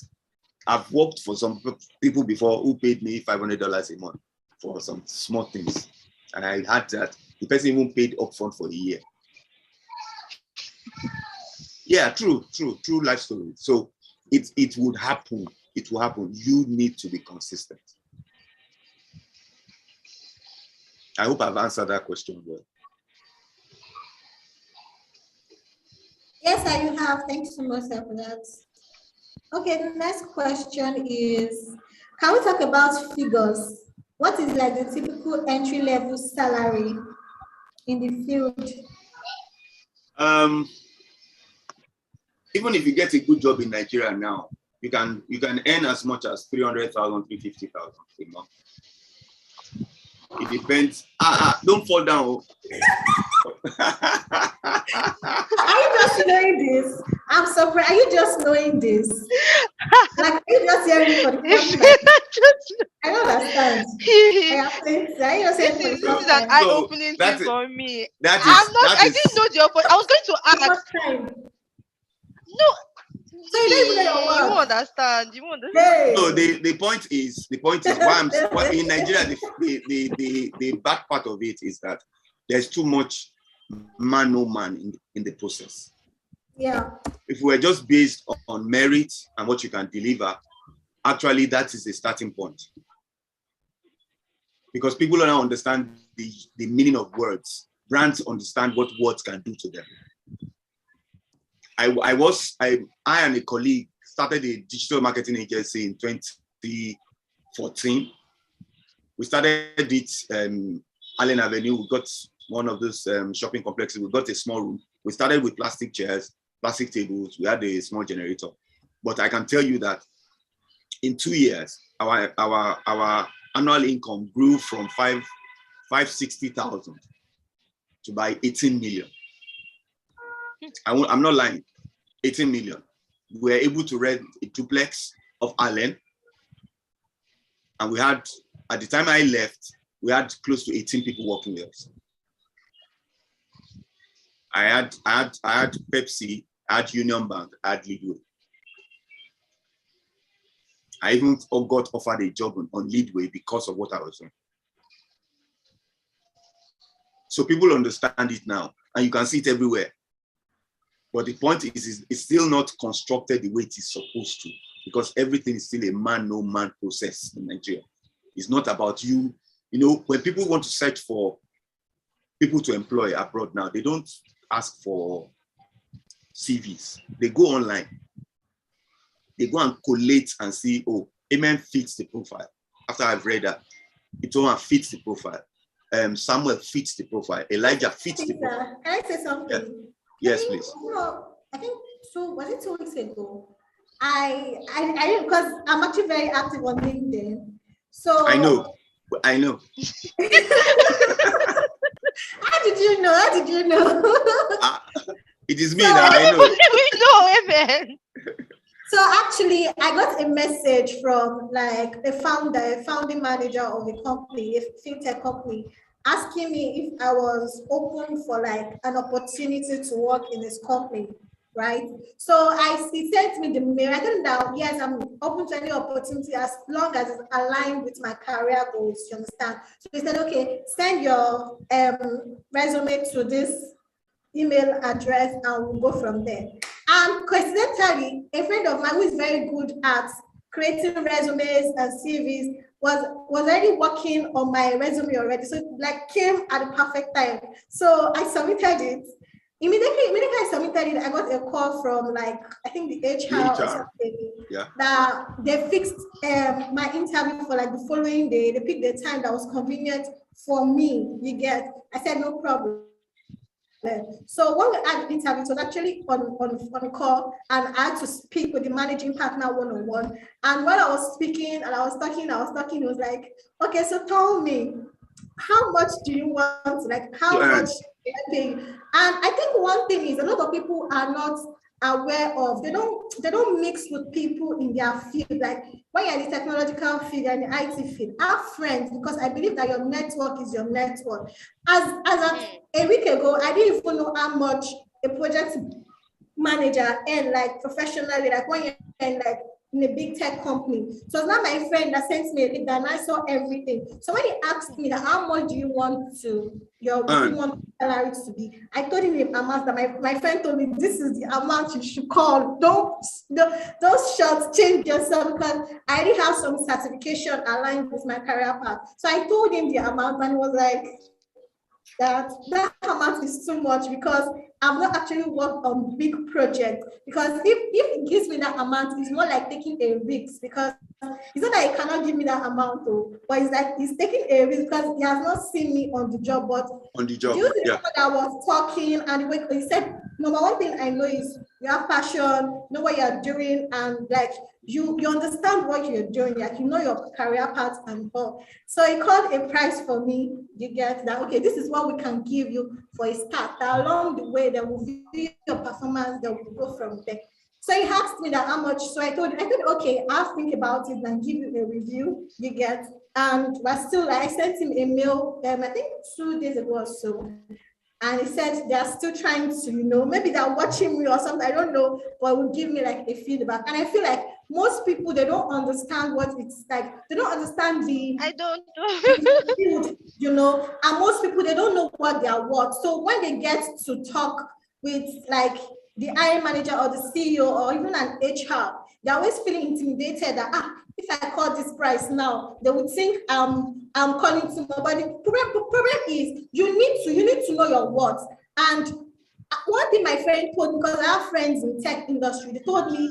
S3: I've worked for some people before who paid me $500 a month for some small things, and I had that. The person even paid upfront for a year. Yeah, true life story. So it would happen. It will happen. You need to be consistent. I hope I've answered that question well.
S2: Yes, you have. Thank you so much for that. Okay, the next question is, can we talk about figures? What is like the typical entry-level salary in the field?
S3: Even if you get a good job in Nigeria now, you can earn as much as 300,000, 350,000 a month. It depends. Don't fall down.
S2: Are you just knowing this? I'm surprised. Are you just knowing this? Like, are you just hearing it for the first time? I don't understand.
S4: This is an eye-opening thing for me. I didn't know the opposite. I was going to ask. No.
S2: So you don't even know your words.
S4: You won't understand.
S2: Hey.
S3: No, the point is why in Nigeria the bad part of it is that there's too much man in the process.
S2: Yeah.
S3: If we're just based on merit and what you can deliver, actually that is the starting point. Because people don't understand the meaning of words. Brands understand what words can do to them. I and a colleague started a digital marketing agency in 2014. We started it Allen Avenue. We got one of those shopping complexes. We got a small room. We started with plastic chairs, plastic tables. We had a small generator. But I can tell you that in 2 years, our annual income grew from 560,000 to by 18 million. I'm not lying. 18 million. We were able to rent a duplex of Allen, and we had, at the time I left, we had close to 18 people working with us. I had Pepsi, I had Union Bank, I had Leadway. I even got offered a job on Leadway because of what I was doing. So people understand it now, and you can see it everywhere. But the point is it's still not constructed the way it is supposed to, because everything is still a man-no-man process in Nigeria. It's not about you. You know, when people want to search for people to employ abroad now, they don't ask for CVs. They go online. They go and collate and see, oh, Amen fits the profile. After I've read that, Itoan fits the profile. Samuel fits the profile. Elijah fits the profile.
S2: Can I say something?
S3: Yeah. Yes, please.
S2: I think so. Was it 2 weeks ago? I because I'm actually very active on LinkedIn. So
S3: I know.
S2: How did you know?
S3: It is me now. I know.
S4: We know, Amen.
S2: So actually, I got a message from like a founding manager of a company, a fintech company, asking me if I was open for like an opportunity to work in this company, right? So he sent me the mail. I told him that yes, I'm open to any opportunity as long as it's aligned with my career goals. You understand? So he said, okay, send your resume to this email address and we'll go from there. And coincidentally, a friend of mine who is very good at creating resumes and CVs was already working on my resume already. So it like came at the perfect time. So I submitted it. Immediately I submitted it, I got a call from like, I think the HR or something, that they fixed my interview for like the following day. They picked the time that was convenient for me, you get. I said, no problem. So when we had the interview, it was actually on call, and I had to speak with the managing partner one-on-one. And while I was speaking and I was talking, it was like, okay, so tell me, how much do you want? Like, how much And I think one thing is a lot of people are not aware of, they don't mix with people in their field. Like when you're in the technological field and the IT field, have friends, because I believe that your network is your network. As a week ago, I didn't even know how much a project manager and like professionally, like when you're in like in a big tech company. So it's not my friend that sent me a link and I saw everything. So when he asked me that how much do you want salary to be, I told him the amount that my friend told me, this is the amount you should call. Don't shots change yourself, because I already have some certification aligned with my career path. So I told him the amount and he was like, that amount is too much, because I've not actually worked on big projects. Because if it gives me that amount, it's more like taking a risk, because it's not that he cannot give me that amount, but it's like he's taking a risk because he has not seen me on the job. But
S3: on the job,
S2: that was talking, and he said, number one thing I know is you have passion, you know what you're doing, and like you understand what you're doing, like you know your career path and all. So he called a price for me. You get that, okay, this is what we can give you for a start. That along the way, there will be your performance, that will go from there. So he asked me that how much. So I told okay, I'll think about it and give you a review. You get, and but still, I sent him a mail. I think 2 days ago or so, and he said they're still trying to, maybe they're watching me or something. I don't know, but will give me like a feedback. And I feel like most people, they don't understand what it's like. They don't understand
S4: I don't
S2: know. And most people, they don't know what they are worth. So when they get to talk with like the hiring manager or the CEO or even an HR, they're always feeling intimidated that if I call this price now, they would think I'm calling too much. But the problem is you need to know your worth. And one thing my friend told me, because I have friends in tech industry, they told me,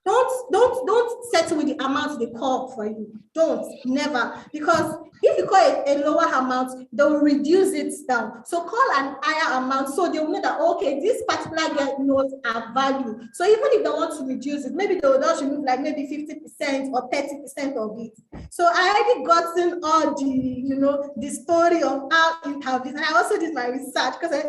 S2: don't settle with the amount they call for you. Don't, never. Because if you call a lower amount, they'll reduce it down. So call an higher amount, so they'll know that, okay, this particular girl knows our value. So even if they want to reduce it, maybe they'll just remove like maybe 50% or 30% of it. So I already gotten all the, the story of our interviews, and I also did my research because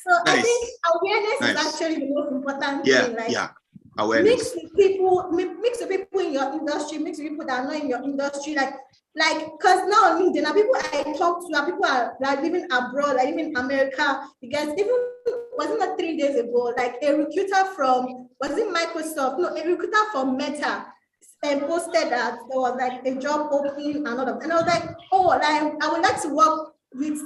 S2: So nice. I think awareness is actually the most important thing. Like, awareness. Mix with people in your industry, mix with people that are not in your industry. Like, because now there are people I talk to, people are like living abroad, like even in America. Because even wasn't that 3 days ago, like a recruiter from Microsoft? No, a recruiter from Meta posted that there was like a job opening and all of that. And I was like, oh, like I would like to work with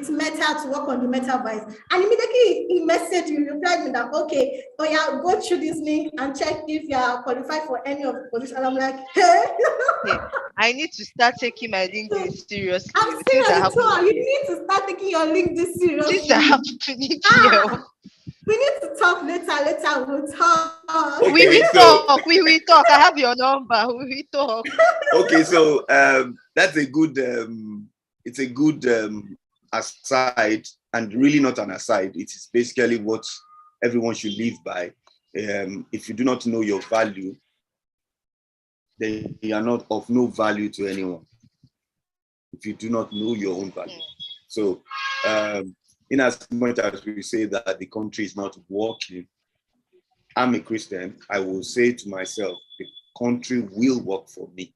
S2: Meta, to work on the metaverse. And immediately he messaged me, replied me that, okay, go through this link and check if you are qualified for any of the positions. And I'm like, hey.
S4: I need to start taking my LinkedIn seriously.
S2: I'm serious, you need to start taking your LinkedIn seriously.
S4: Things are happening here.
S2: We need to talk later. We'll talk.
S3: Okay,
S4: we will talk. I have your number. We will talk.
S3: Okay, so that's a good it's a good aside, and really not an aside. It is basically what everyone should live by. If you do not know your value, then you are not of no value to anyone. If you do not know your own value. So in as much as we say that the country is not working, I'm a Christian, I will say to myself, the country will work for me.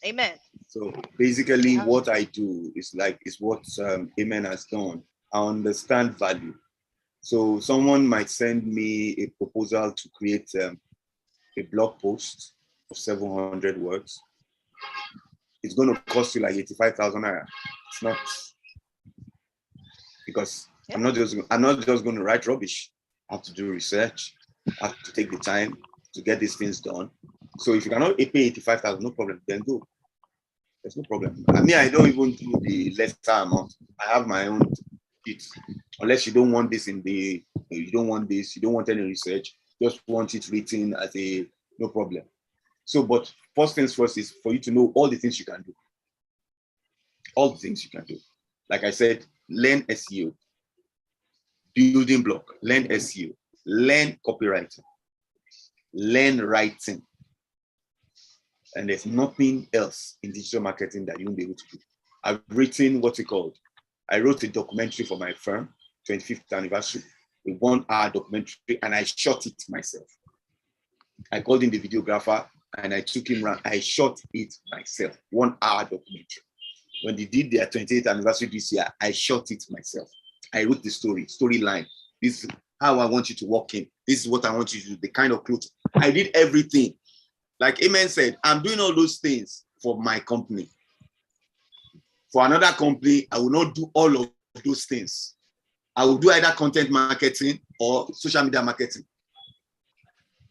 S4: Amen.
S3: So basically what I do is what Amen has done. I understand value. So someone might send me a proposal to create a blog post of 700 words. It's going to cost you like 85,000 naira. It's not, because I'm not just going to write rubbish. I have to do research. I have to take the time to get these things done. So if you cannot pay 85,000, no problem, then go. There's no problem. I mean, I don't even do the lesser amount. I have my own sheet. Unless you don't want this you don't want this, you don't want any research, just want it written as a, no problem. So, but first things first is for you to know all the things you can do. All the things you can do. Like I said, learn SEO, building block, learn SEO, learn copywriting, learn writing. And there's nothing else in digital marketing that you won't be able to do. I've written what's it called? I wrote a documentary for my firm, 25th anniversary, a 1-hour documentary, and I shot it myself. I called in the videographer and I took him around. I shot it myself, 1-hour documentary. When they did their 28th anniversary this year, I shot it myself. I wrote the storyline. This is how I want you to walk in. This is what I want you to do, the kind of clothes. I did everything. Like Amen said, I'm doing all those things for my company. For another company, I will not do all of those things. I will do either content marketing or social media marketing.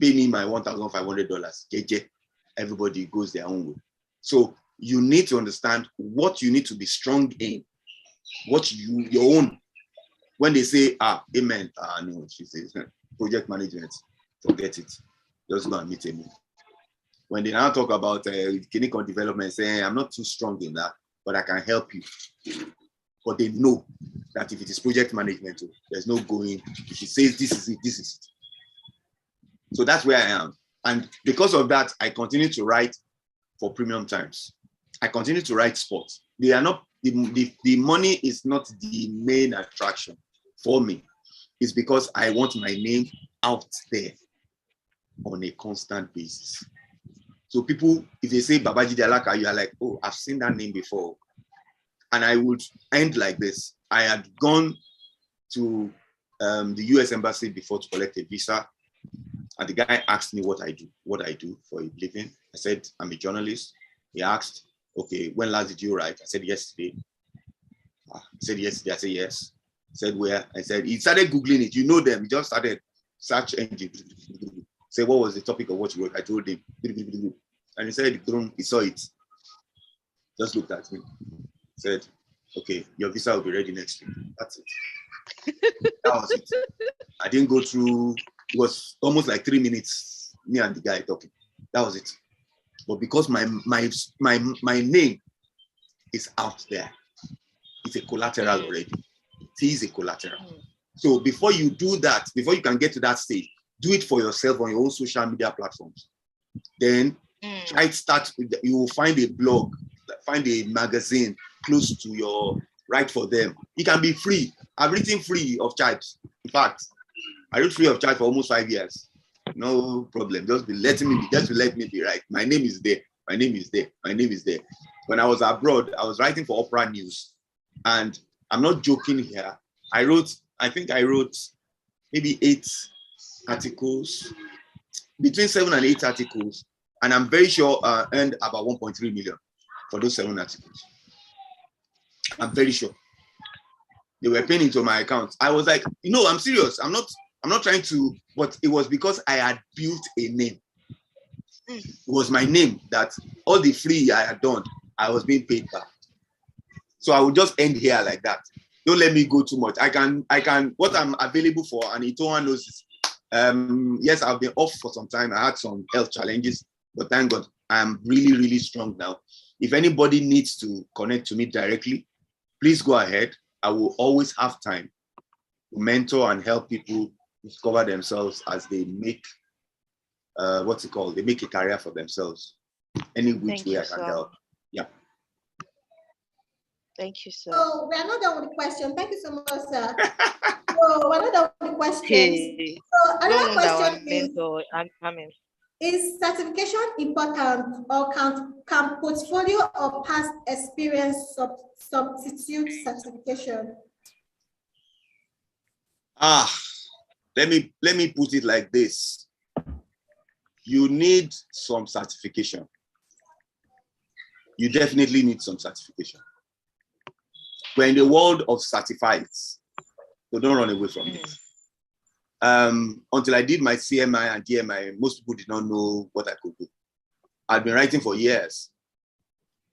S3: Pay me my $1,500. JJ. Everybody goes their own way. So you need to understand what you need to be strong in, what your own. When they say, Amen, no, she says, project management, forget it. Just go and meet Amen. When they now talk about clinical development, saying, I'm not too strong in that, but I can help you. But they know that if it is project management, there's no going. If it says this is it, this is it. So that's where I am. And because of that, I continue to write for Premium Times. I continue to write sports. They are not, the money is not the main attraction for me. It's because I want my name out there on a constant basis. So people, if they say Babaji Alaka, you are like, oh, I've seen that name before. And I would end like this. I had gone to the US Embassy before to collect a visa. And the guy asked me what I do for a living. I said, I'm a journalist. He asked, okay, when last did you write? I said, yesterday. He said, yesterday. I said, yes. He said, where? I said, he started Googling it. You know them. He just started search engine. Say, what was the topic of what you wrote? I told him. And he said, he saw it. Just looked at me. Said, okay, your visa will be ready next week. That's it. That was it. I didn't go through, it was almost like 3 minutes, me and the guy talking. That was it. But because my name is out there, it's a collateral already. It is a collateral. So before you do that, before you can get to that stage, do it for yourself on your own social media platforms. Then try to start, you will find a blog, find a magazine close to your, write for them. It can be free. I've written free of charge. In fact, I wrote free of charge for almost 5 years. No problem. Just let me be right. My name is there. My name is there. My name is there. When I was abroad, I was writing for Opera News. And I'm not joking here. I think I wrote maybe 8 articles, between 7 and 8 articles. And I'm very sure I earned about 1.3 million for those 7 articles. I'm very sure. They were paying into my account. I was like, I'm serious. I'm not trying to, but it was because I had built a name. It was my name that all the free I had done, I was being paid back. So I would just end here like that. Don't let me go too much. I can, what I'm available for, and Itoa knows this. Yes, I've been off for some time. I had some health challenges, but thank God I'm really, really strong now. If anybody needs to connect to me directly, please go ahead. I will always have time to mentor and help people discover themselves as they make, they make a career for themselves. Any which way I can help. Yeah.
S4: Thank you, sir.
S2: So we are not done with the question. Thank you so much, sir. So we're not done with the questions.
S4: Hey,
S2: so another question is certification important, or can portfolio or past experience substitute certification?
S3: Let me put it like this. You need some certification. You definitely need some certification. We're in the world of certifieds, so don't run away from it. Until I did my CMI and DMI, most people did not know what I could do. I've been writing for years.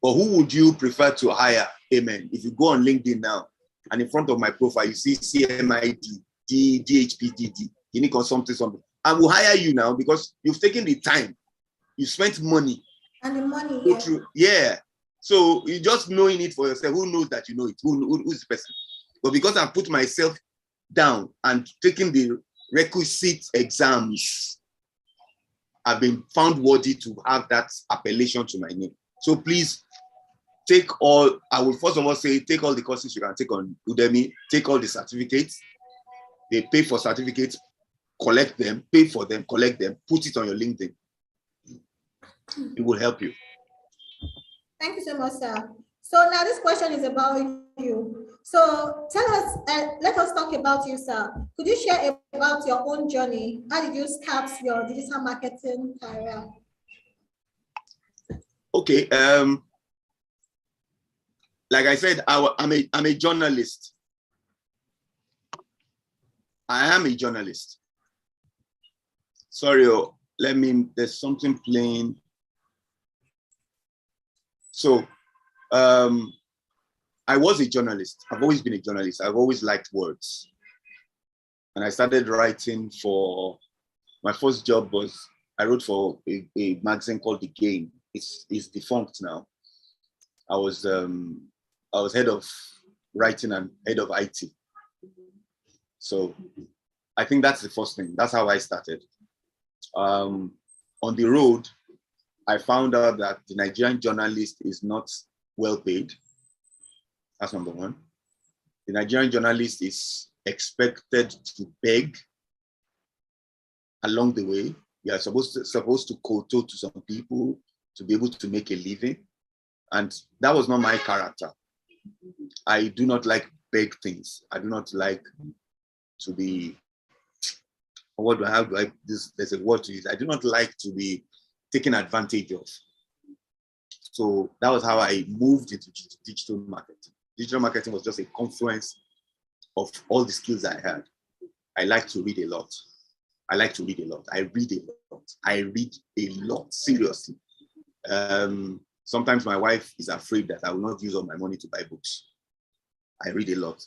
S3: But who would you prefer to hire? Amen. If you go on LinkedIn now, and in front of my profile, you see CMID, DHPDD, unique or something. I will hire you now because you've taken the time. You spent money.
S2: And the money,
S3: yeah. So you just knowing it for yourself. Who knows that you know it? Who's the person? But because I put myself down and taking the requisite exams, I've been found worthy to have that appellation to my name. So please take all, I will first of all say, take all the courses you can take on Udemy, take all the certificates. They pay for certificates, collect them, pay for them, collect them, put it on your LinkedIn. It will help you.
S2: Thank you so much, sir. So now this question is about you. So tell us, let us talk about you, sir. Could you share about your own journey? How did you start your digital marketing career?
S3: Okay. Like I said, I'm a journalist. I am a journalist. Sorry, there's something playing. So, I was a journalist. I've always been a journalist. I've always liked words. And I started writing for, my first job was, I wrote for a magazine called The Game. It's defunct now. I was head of writing and head of IT. So I think that's the first thing. That's how I started. On the road, I found out that the Nigerian journalist is not well paid. That's number one. The Nigerian journalist is expected to beg along the way. You are supposed to kowtow to some people to be able to make a living. And that was not my character. I do not like big things. I do not like to be, what do I have? There's a word to use. I do not like to be taken advantage of. So that was how I moved into digital marketing. Digital marketing was just a confluence of all the skills I had. I like to read a lot. I read a lot, seriously. Sometimes my wife is afraid that I will not use all my money to buy books. I read a lot.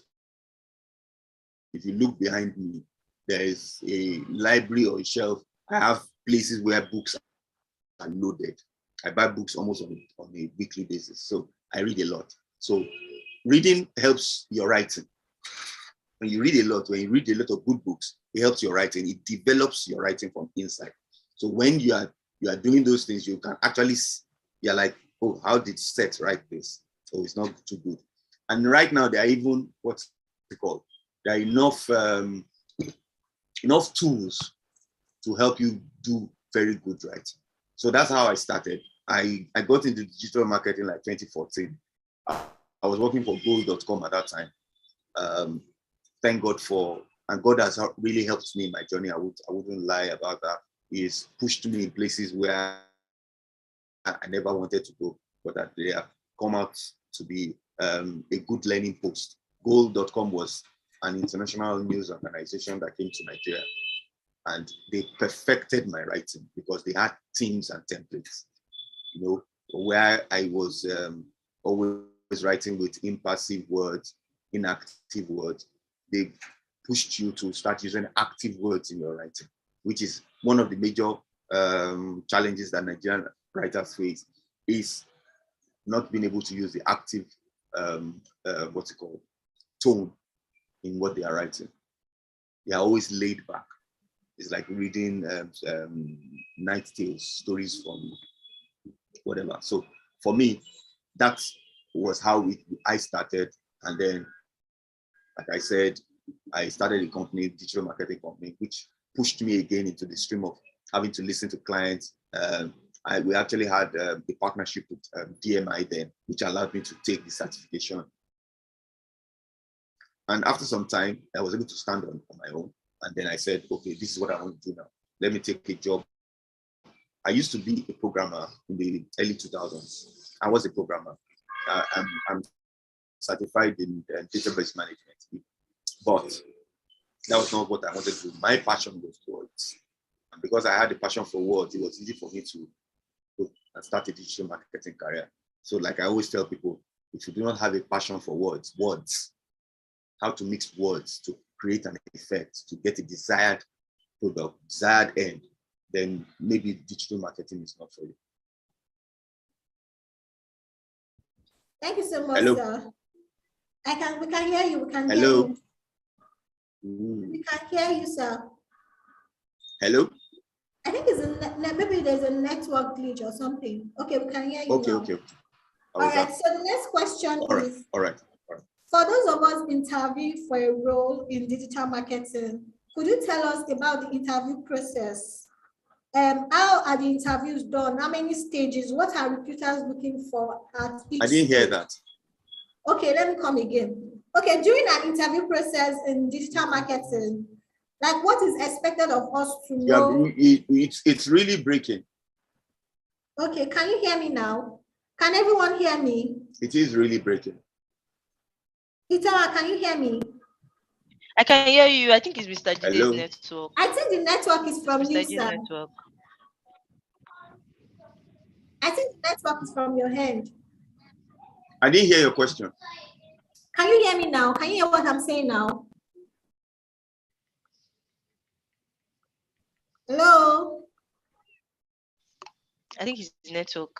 S3: If you look behind me, there is a library or a shelf. I have places where books are loaded. I buy books almost on a weekly basis. So I read a lot. So reading helps your writing. When you read a lot of good books, it helps your writing. It develops your writing from inside. So when you are doing those things, you can actually, you're like, oh, how did Seth write this? Oh, it's not too good. And right now there are even, what's it called? There are enough tools to help you do very good writing. So that's how I started. I got into digital marketing like 2014. I was working for gold.com at that time. Thank God and God has really helped me in my journey. I wouldn't lie about that. He's pushed me in places where I never wanted to go, but that they have come out to be a good learning post. Gold.com was an international news organization that came to Nigeria, and they perfected my writing because they had themes and templates. You know, where I was always writing with impassive words, inactive words, they pushed you to start using active words in your writing, which is one of the major challenges that Nigerian writers face, is not being able to use the active, tone in what they are writing. They are always laid back. It's like reading night tales, stories from whatever. So for me, that was how I started. And then, like I said, I started a company, digital marketing company, which pushed me again into the stream of having to listen to clients. We actually had a partnership with DMI then, which allowed me to take the certification. And after some time, I was able to stand on my own. And then I said, okay, this is what I want to do now. Let me take a job. I used to be a programmer in the early 2000s. I was a programmer. I'm certified in database management, but that was not what I wanted to do. My passion was words. And because I had a passion for words, it was easy for me to and start a digital marketing career. So like I always tell people, if you do not have a passion for words, how to mix words to create an effect, to get a desired product, desired end, then maybe digital marketing is not for you.
S2: Thank you so much,
S3: Hello.
S2: sir. We can hear you. We can hear
S3: Hello.
S2: you. We can hear you, sir.
S3: Hello.
S2: I think maybe there's a network glitch or something. Okay, we can hear you now.
S3: Okay.
S2: All right. So the next question is.
S3: All right.
S2: For those of us interviewing for a role in digital marketing, could you tell us about the interview process? How are the interviews done? How many stages? What are recruiters looking for at each
S3: I didn't hear
S2: stage?
S3: that.
S2: Okay, let me come again. Okay, during an interview process in digital marketing, like what is expected of us to know?
S3: It's really breaking.
S2: Okay, can you hear me now? Can everyone hear me?
S3: It is really breaking.
S2: Itara, can you hear me?
S4: I can hear you. I think it's Mr. Jide's network.
S2: I think the network is from you, sir.
S4: Network.
S2: I think the network is from your hand.
S3: I didn't hear your question.
S2: Can you hear me now? Can you hear what I'm saying now? Hello?
S4: I think it's the network.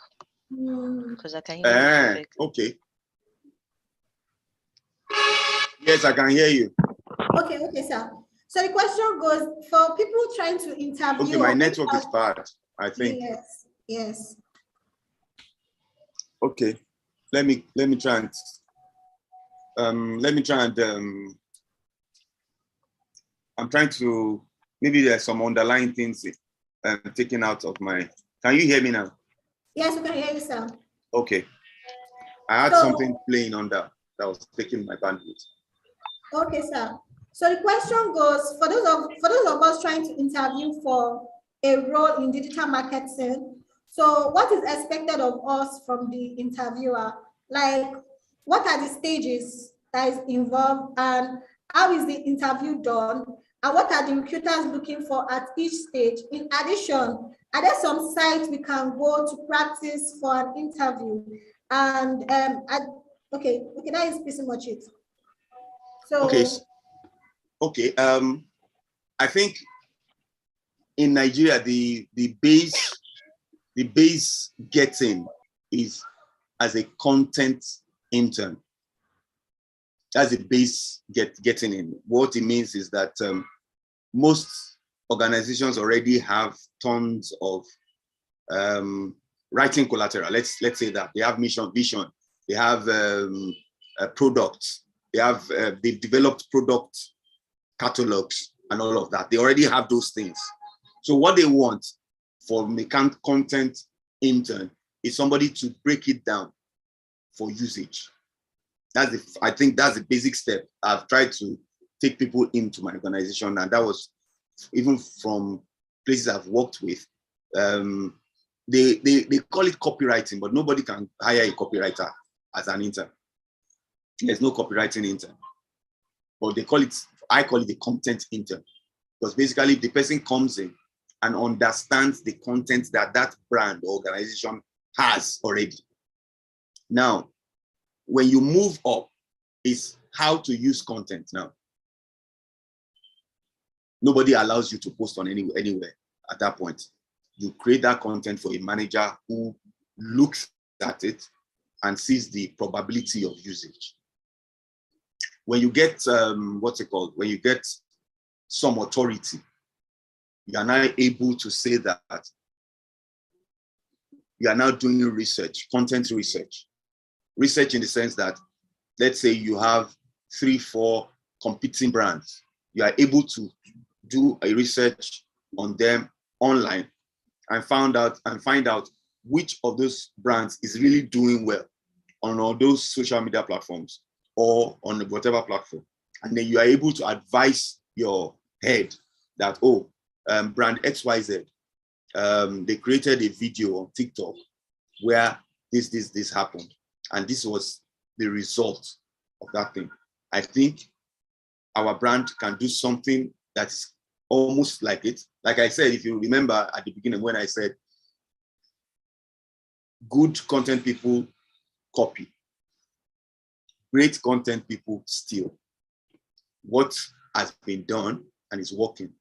S4: Because I can hear you.
S3: Okay. Yes, I can hear you.
S2: Okay, sir. So the question goes, for people trying to interview.
S3: Okay, my network is bad, I think.
S2: Yes.
S3: Okay, let me try and I'm trying to, maybe there's some underlying things taken out of my. Can you hear me now?
S2: Yes, we can hear you, sir.
S3: Okay. I had something playing on that was taking my bandwidth.
S2: Okay, sir. So the question goes, for those of us trying to interview for a role in digital marketing, so what is expected of us from the interviewer? Like, what are the stages that is involved, and how is the interview done? And what are the recruiters looking for at each stage? In addition, are there some sites we can go to practice for an interview? And okay, that is pretty much it. So
S3: okay. I think in Nigeria the base getting is as a content intern. That's the base getting in. What it means is that most organizations already have tons of writing collateral. Let's say that they have mission, vision, they have products, they've developed product catalogs and all of that. They already have those things. So what they want for a content intern is somebody to break it down for usage. I think that's the basic step. I've tried to take people into my organization, and that was even from places I've worked with. They call it copywriting, but nobody can hire a copywriter as an intern. There's no copywriting intern, but I call it the content intern, because basically if the person comes in and understands the content that brand or organization has already. Now, when you move up, is how to use content now. Nobody allows you to post on anywhere at that point. You create that content for a manager who looks at it and sees the probability of usage. When you get, when you get some authority, you are now able to say that you are now doing research, content research. Research in the sense that, let's say you have 3-4 competing brands. You are able to do a research on them online and find out which of those brands is really doing well on all those social media platforms or on whatever platform. And then you are able to advise your head that, brand XYZ, they created a video on TikTok where this happened. And this was the result of that thing. I think our brand can do something that's almost like it. Like I said, if you remember at the beginning when I said Good content people copy. Great content people steal. What has been done and is working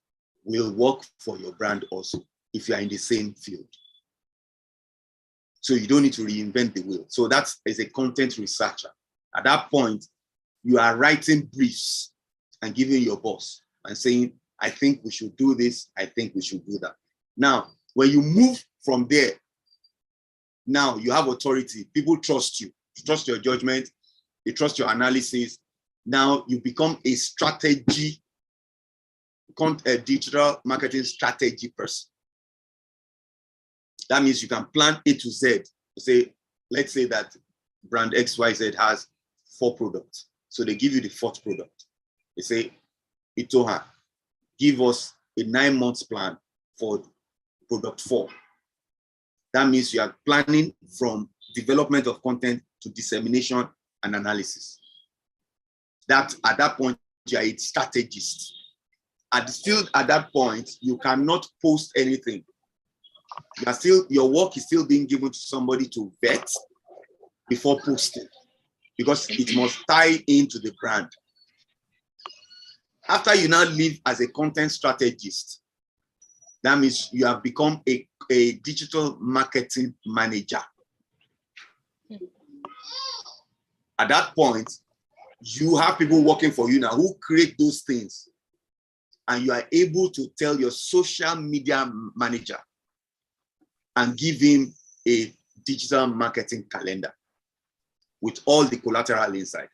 S3: will work for your brand also if you are in the same field. So you don't need to reinvent the wheel. So that is a content researcher. At that point, you are writing briefs and giving your boss and saying, I think we should do this. I think we should do that. Now, when you move from there, now you have authority. People trust you, trust your judgment, they trust your analysis. Now you become a strategy, a digital marketing strategy person. That means you can plan A to Z. Say, let's say that brand XYZ has 4 products. So they give you the 4th product. They say, Itoha, give us a 9-month plan for product 4. That means you are planning from development of content to dissemination and analysis. That at that point, you are a strategist. Still at that point, you cannot post anything. Your work is still being given to somebody to vet before posting, because it must tie into the brand. After you now live as a content strategist, that means you have become a digital marketing manager. At that point, you have people working for you now who create those things, and you are able to tell your social media manager and give him a digital marketing calendar with all the collateral inside.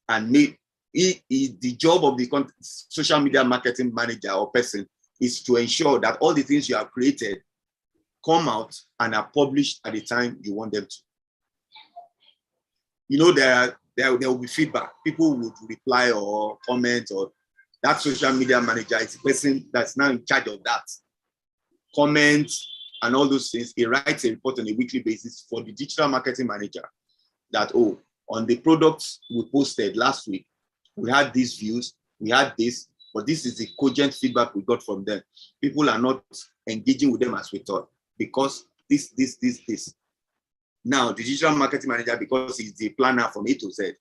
S3: And the job of the social media marketing manager or person is to ensure that all the things you have created come out and are published at the time you want them to. You know, there will be feedback. People would reply or comment, or that social media manager is the person that's now in charge of that. Comment and all those things. He writes a report on a weekly basis for the digital marketing manager that, oh, on the products we posted last week, we had these views, we had this, but this is the cogent feedback we got from them. People are not engaging with them as we thought because this. Now, the digital marketing manager, because he's the planner from A to Z,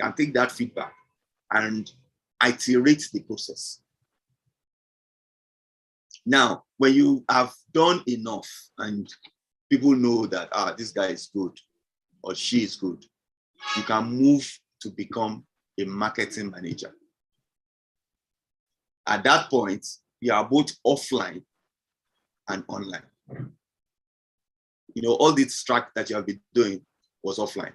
S3: can take that feedback and iterate the process. Now, when you have done enough and people know that, this guy is good or she is good, you can move to become a marketing manager. At that point, you are both offline and online. You know, all this track that you have been doing was offline.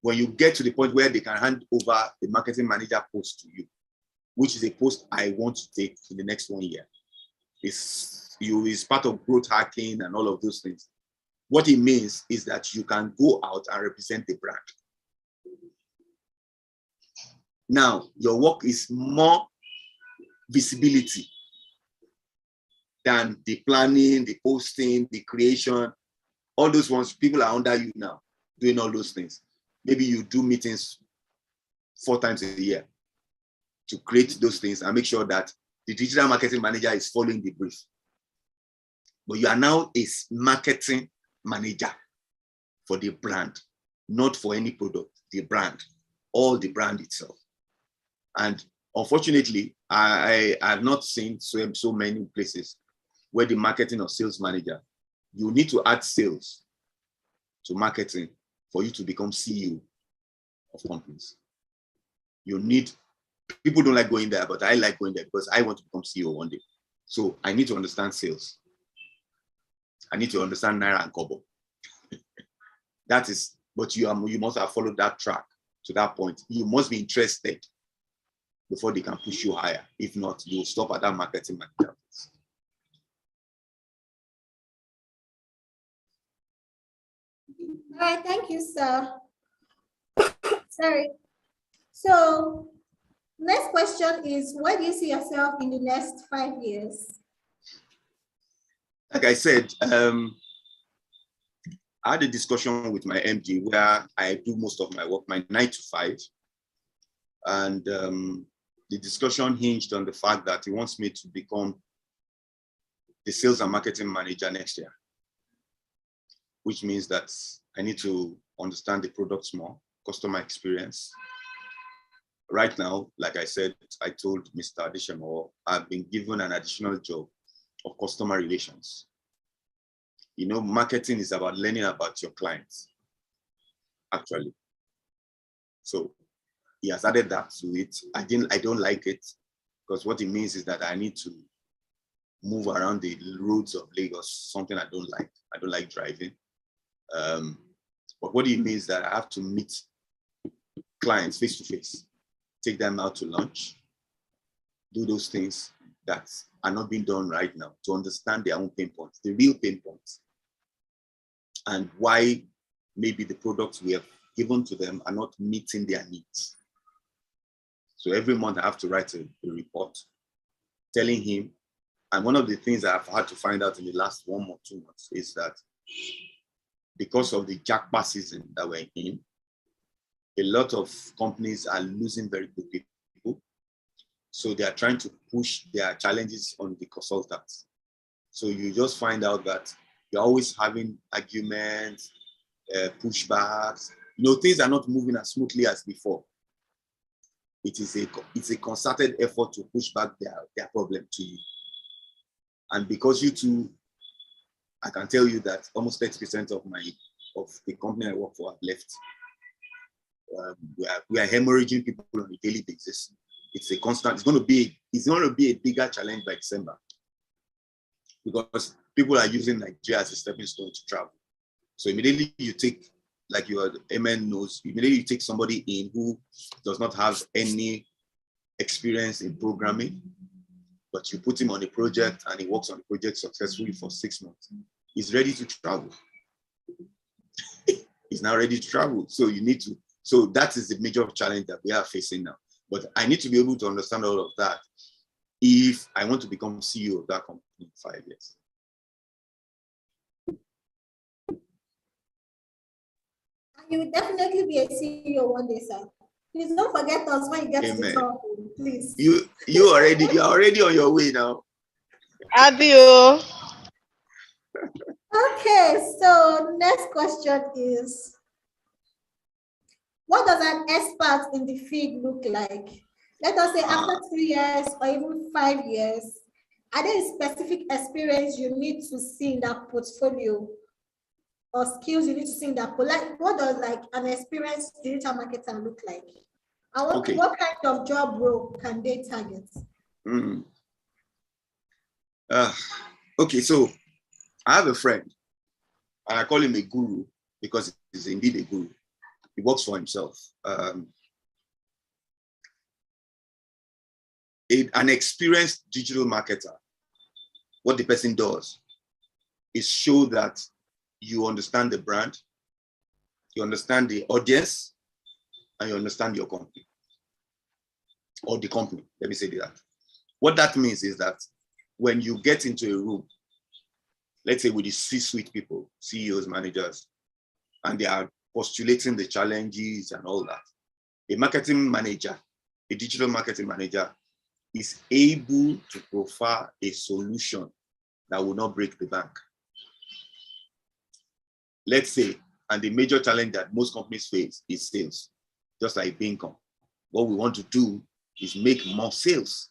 S3: When you get to the point where they can hand over the marketing manager post to you, which is a post I want to take in the next 1 year, is part of growth hacking and all of those things. What it means is that you can go out and represent the brand. Now, your work is more visibility than the planning, the posting, the creation. All those ones, people are under you now doing all those things. Maybe you do meetings 4 times a year to create those things and make sure that the digital marketing manager is following the brief. But you are now a marketing manager for the brand, not for any product, the brand, all the brand itself. And unfortunately, I have not seen so many places where the marketing or sales manager, you need to add sales to marketing for you to become CEO of companies. People don't like going there, but I like going there because I want to become CEO one day. So I need to understand sales. I need to understand Naira and Kobo. But you must have followed that track to that point. You must be interested before they can push you higher. If not, you'll stop at that marketing manager.
S2: All right, thank you, sir. Sorry. So, next question is, where do you see yourself in the next 5 years?
S3: Like I said, I had a discussion with my MD where I do most of my work, my 9 to 5. And the discussion hinged on the fact that he wants me to become the sales and marketing manager next year. which means that I need to understand the products more, customer experience. Right now, like I said, I told Mr. Adishamo, I've been given an additional job of customer relations. You know, marketing is about learning about your clients, actually. So he has added that to it. I don't like it, because what it means is that I need to move around the roads of Lagos, something I don't like. I don't like driving. But what it means is that I have to meet clients face to face, take them out to lunch, do those things that are not being done right now to understand their own pain points, the real pain points, and why maybe the products we have given to them are not meeting their needs. So every month I have to write a report telling him, and one of the things that I've had to find out in the last 1 or 2 months is that because of the jackpot season that we're in, a lot of companies are losing very good people. So they are trying to push their challenges on the consultants. So you just find out that you're always having arguments, pushbacks. You know, things are not moving as smoothly as before. It's a concerted effort to push back their problem to you. And because you two, I can tell you that almost 30% of the company I work for have left. We are hemorrhaging people on a daily basis. It's a constant. It's going to be a bigger challenge by December, because people are using Nigeria as a stepping stone to travel. So immediately you take, like your MN knows, immediately you take somebody in who does not have any experience in programming, but you put him on a project and he works on the project successfully for 6 months. He's ready to travel. He's now ready to travel. So you need to. So that is the major challenge that we are facing now. But I need to be able to understand all of that if I want to become CEO of that company in 5 years.
S2: You will definitely be a CEO one day, sir. Please don't forget us when you get to the top, please.
S3: You're already on your way now.
S4: Adio.
S2: Okay, so next question is, what does an expert in the field look like? Let us say after 3 years or even 5 years, are there specific experience you need to see in that portfolio or skills you need to see in that? Like, what does like an experienced digital marketer look like? And what kind of job role can they target?
S3: Okay, so I have a friend, and I call him a guru because he's indeed a guru. He works for himself. An experienced digital marketer, what the person does is show that you understand the brand, you understand the audience, and you understand your company, or the company, let me say that. What that means is that when you get into a room, let's say with the C-suite people, CEOs, managers, and they are postulating the challenges and all that, a marketing manager, a digital marketing manager is able to profile a solution that will not break the bank. Let's say, and the major challenge that most companies face is sales, just like Bincom. What we want to do is make more sales.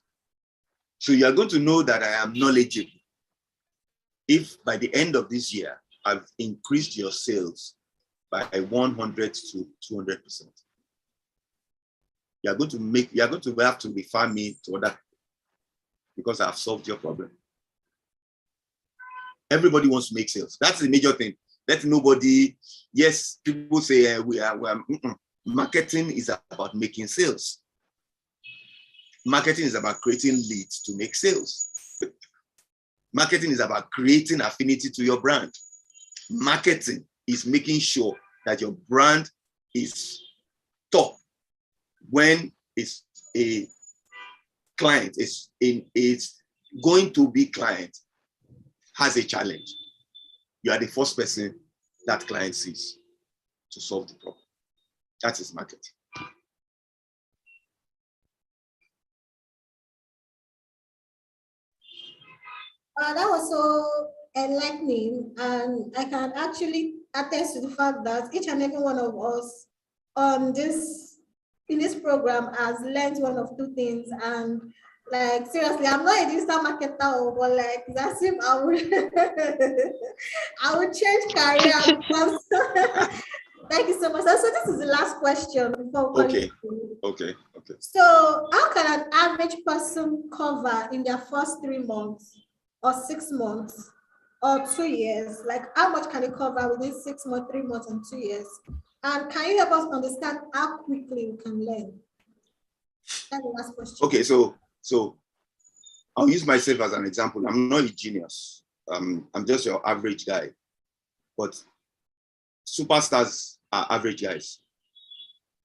S3: So you are going to know that I am knowledgeable if by the end of this year, I've increased your sales by 100 to 200%. You are going to have to refer me to other, because I've solved your problem. Everybody wants to make sales. That's the major thing. Let nobody, yes, people say marketing is about making sales. Marketing is about creating leads to make sales. Marketing is about creating affinity to your brand. Marketing is making sure that your brand is top when it's a client, it's going to be client has a challenge. You are the first person that client sees to solve the problem. That is marketing.
S2: That was so enlightening, and I can actually attest to the fact that each and every one of us on this in this program has learned one of two things. And like seriously, I'm not a digital marketer, but like that's if I would I would change career because thank you so much. So this is the last question before
S3: Okay.
S2: calling.
S3: Okay.
S2: So how can an average person cover in their first 3 months or 6 months or 2 years? Like how much can you cover within 6 months, 3 months, and 2 years? And can you help us understand how quickly we can learn? That's the last question.
S3: Okay, so I'll use myself as an example. I'm not a genius. I'm just your average guy. But superstars are average guys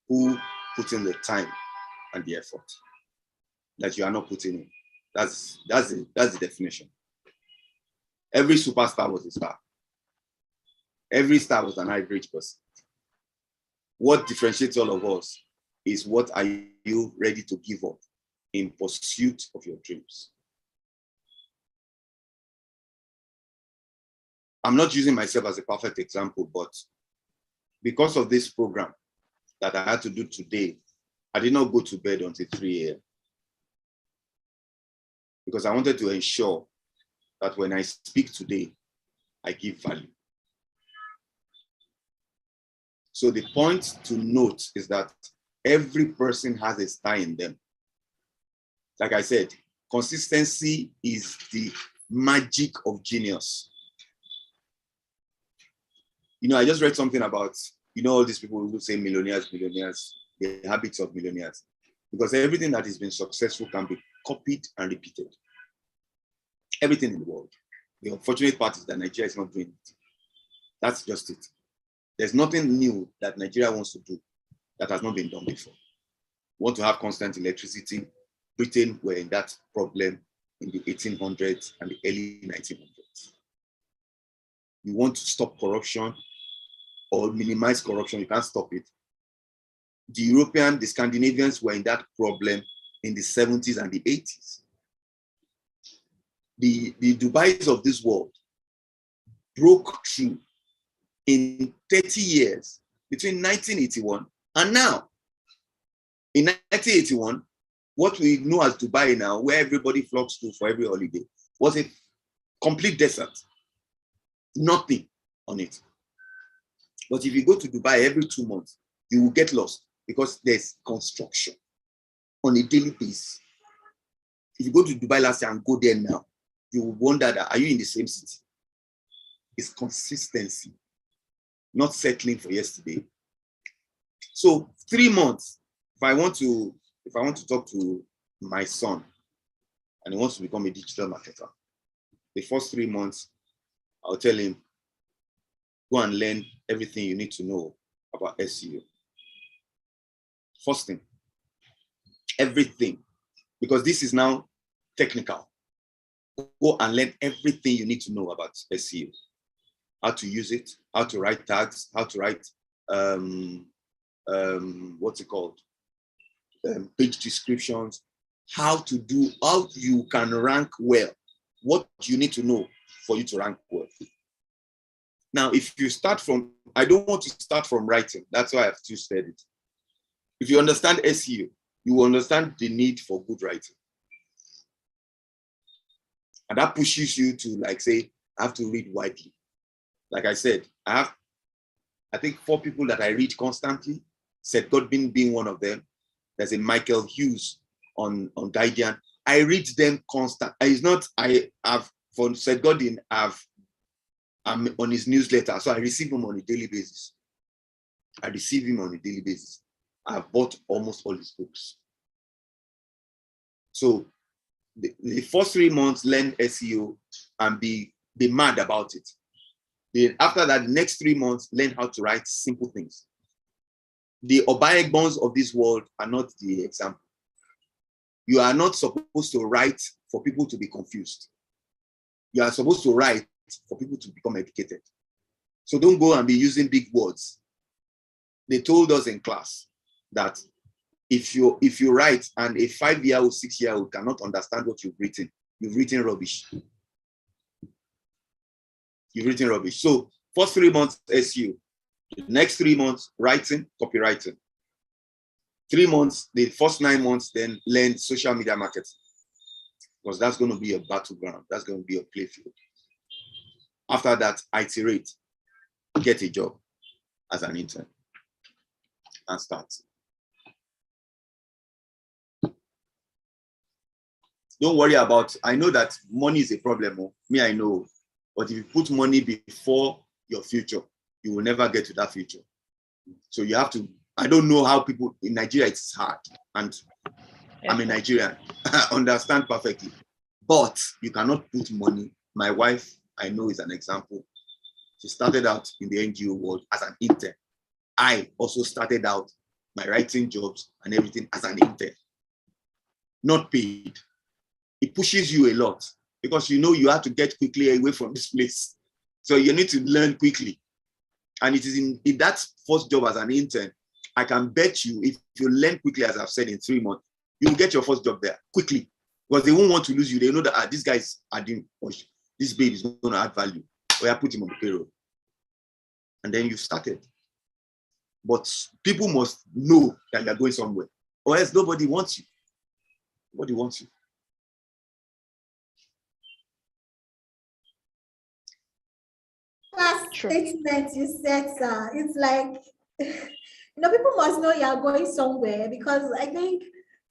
S3: who put in the time and the effort that you are not putting in. That's the definition. Every superstar was a star. Every star was an average person. What differentiates all of us is what are you ready to give up in pursuit of your dreams? I'm not using myself as a perfect example, but because of this program that I had to do today, I did not go to bed until 3 a.m. because I wanted to ensure that when I speak today, I give value. So the point to note is that every person has a star in them. Like I said, consistency is the magic of genius. You know, I just read something about, you know, all these people who say millionaires, the habits of millionaires, because everything that has been successful can be copied and repeated. Everything in the world. The unfortunate part is that Nigeria is not doing it. That's just it. There's nothing new that Nigeria wants to do that has not been done before. We want to have constant electricity. Britain were in that problem in the 1800s and the early 1900s. You want to stop corruption or minimize corruption, you can't stop it. The Scandinavians were in that problem in the 70s and the 80s. The Dubais of this world broke through in 30 years between 1981 and now. In 1981, what we know as Dubai now, where everybody flocks to for every holiday, was a complete desert. Nothing on it. But if you go to Dubai every 2 months, you will get lost because there's construction on a daily basis. If you go to Dubai last year and go there now, you will wonder that, are you in the same city? It's consistency, not settling for yesterday. So 3 months, if I want to talk to my son and he wants to become a digital marketer, the first 3 months, I'll tell him, go and learn everything you need to know about SEO. First thing, everything, because this is now technical. Go and learn everything you need to know about SEO. How to use it, how to write tags, how to write, page descriptions, how you can rank well, what you need to know for you to rank well. Now, if you start from, I don't want to start from writing. That's why I've still said it. If you understand SEO, you will understand the need for good writing. And that pushes you to like say, I have to read widely. Like I said, I think 4 people that I read constantly, Seth Godin being one of them. There's a Michael Hughes on Guardian. I read them constant. It's not, for Seth Godin, I'm on his newsletter, so I receive him on a daily basis. I've bought almost all his books. So the first 3 months, learn SEO and be mad about it. Then after that, the next 3 months, learn how to write simple things. The Obaegbons of this world are not the example. You are not supposed to write for people to be confused. You are supposed to write for people to become educated. So don't go and be using big words. They told us in class that if you write and a 5-year-old, 6-year-old cannot understand what you've written rubbish. you've written rubbish. So first 3 months SEO, the next 3 months writing, copywriting. 3 months, the first 9 months, then learn social media marketing, because that's going to be a battleground. That's going to be a playfield. After that, iterate, get a job as an intern, and start. Don't worry about, I know that money is a problem. Me, I know. But if you put money before your future, you will never get to that future. So you have to, I don't know how people in Nigeria, it's hard. And I'm a Nigerian, I understand perfectly. But you cannot put money. My wife, I know, is an example. She started out in the NGO world as an intern. I also started out my writing jobs and everything as an intern. Not paid. It pushes you a lot because you know you have to get quickly away from this place. So you need to learn quickly. And it is in that first job as an intern, I can bet you if you learn quickly, as I've said, in 3 months, you will get your first job there quickly because they won't want to lose you. They know that these guys are doing, this babe is going to add value. Or you put him on the payroll. And then you started. But people must know that you're going somewhere, or else nobody wants you. Nobody wants you.
S2: Last statement you said, sir, it's like, people must know you're going somewhere, because I think,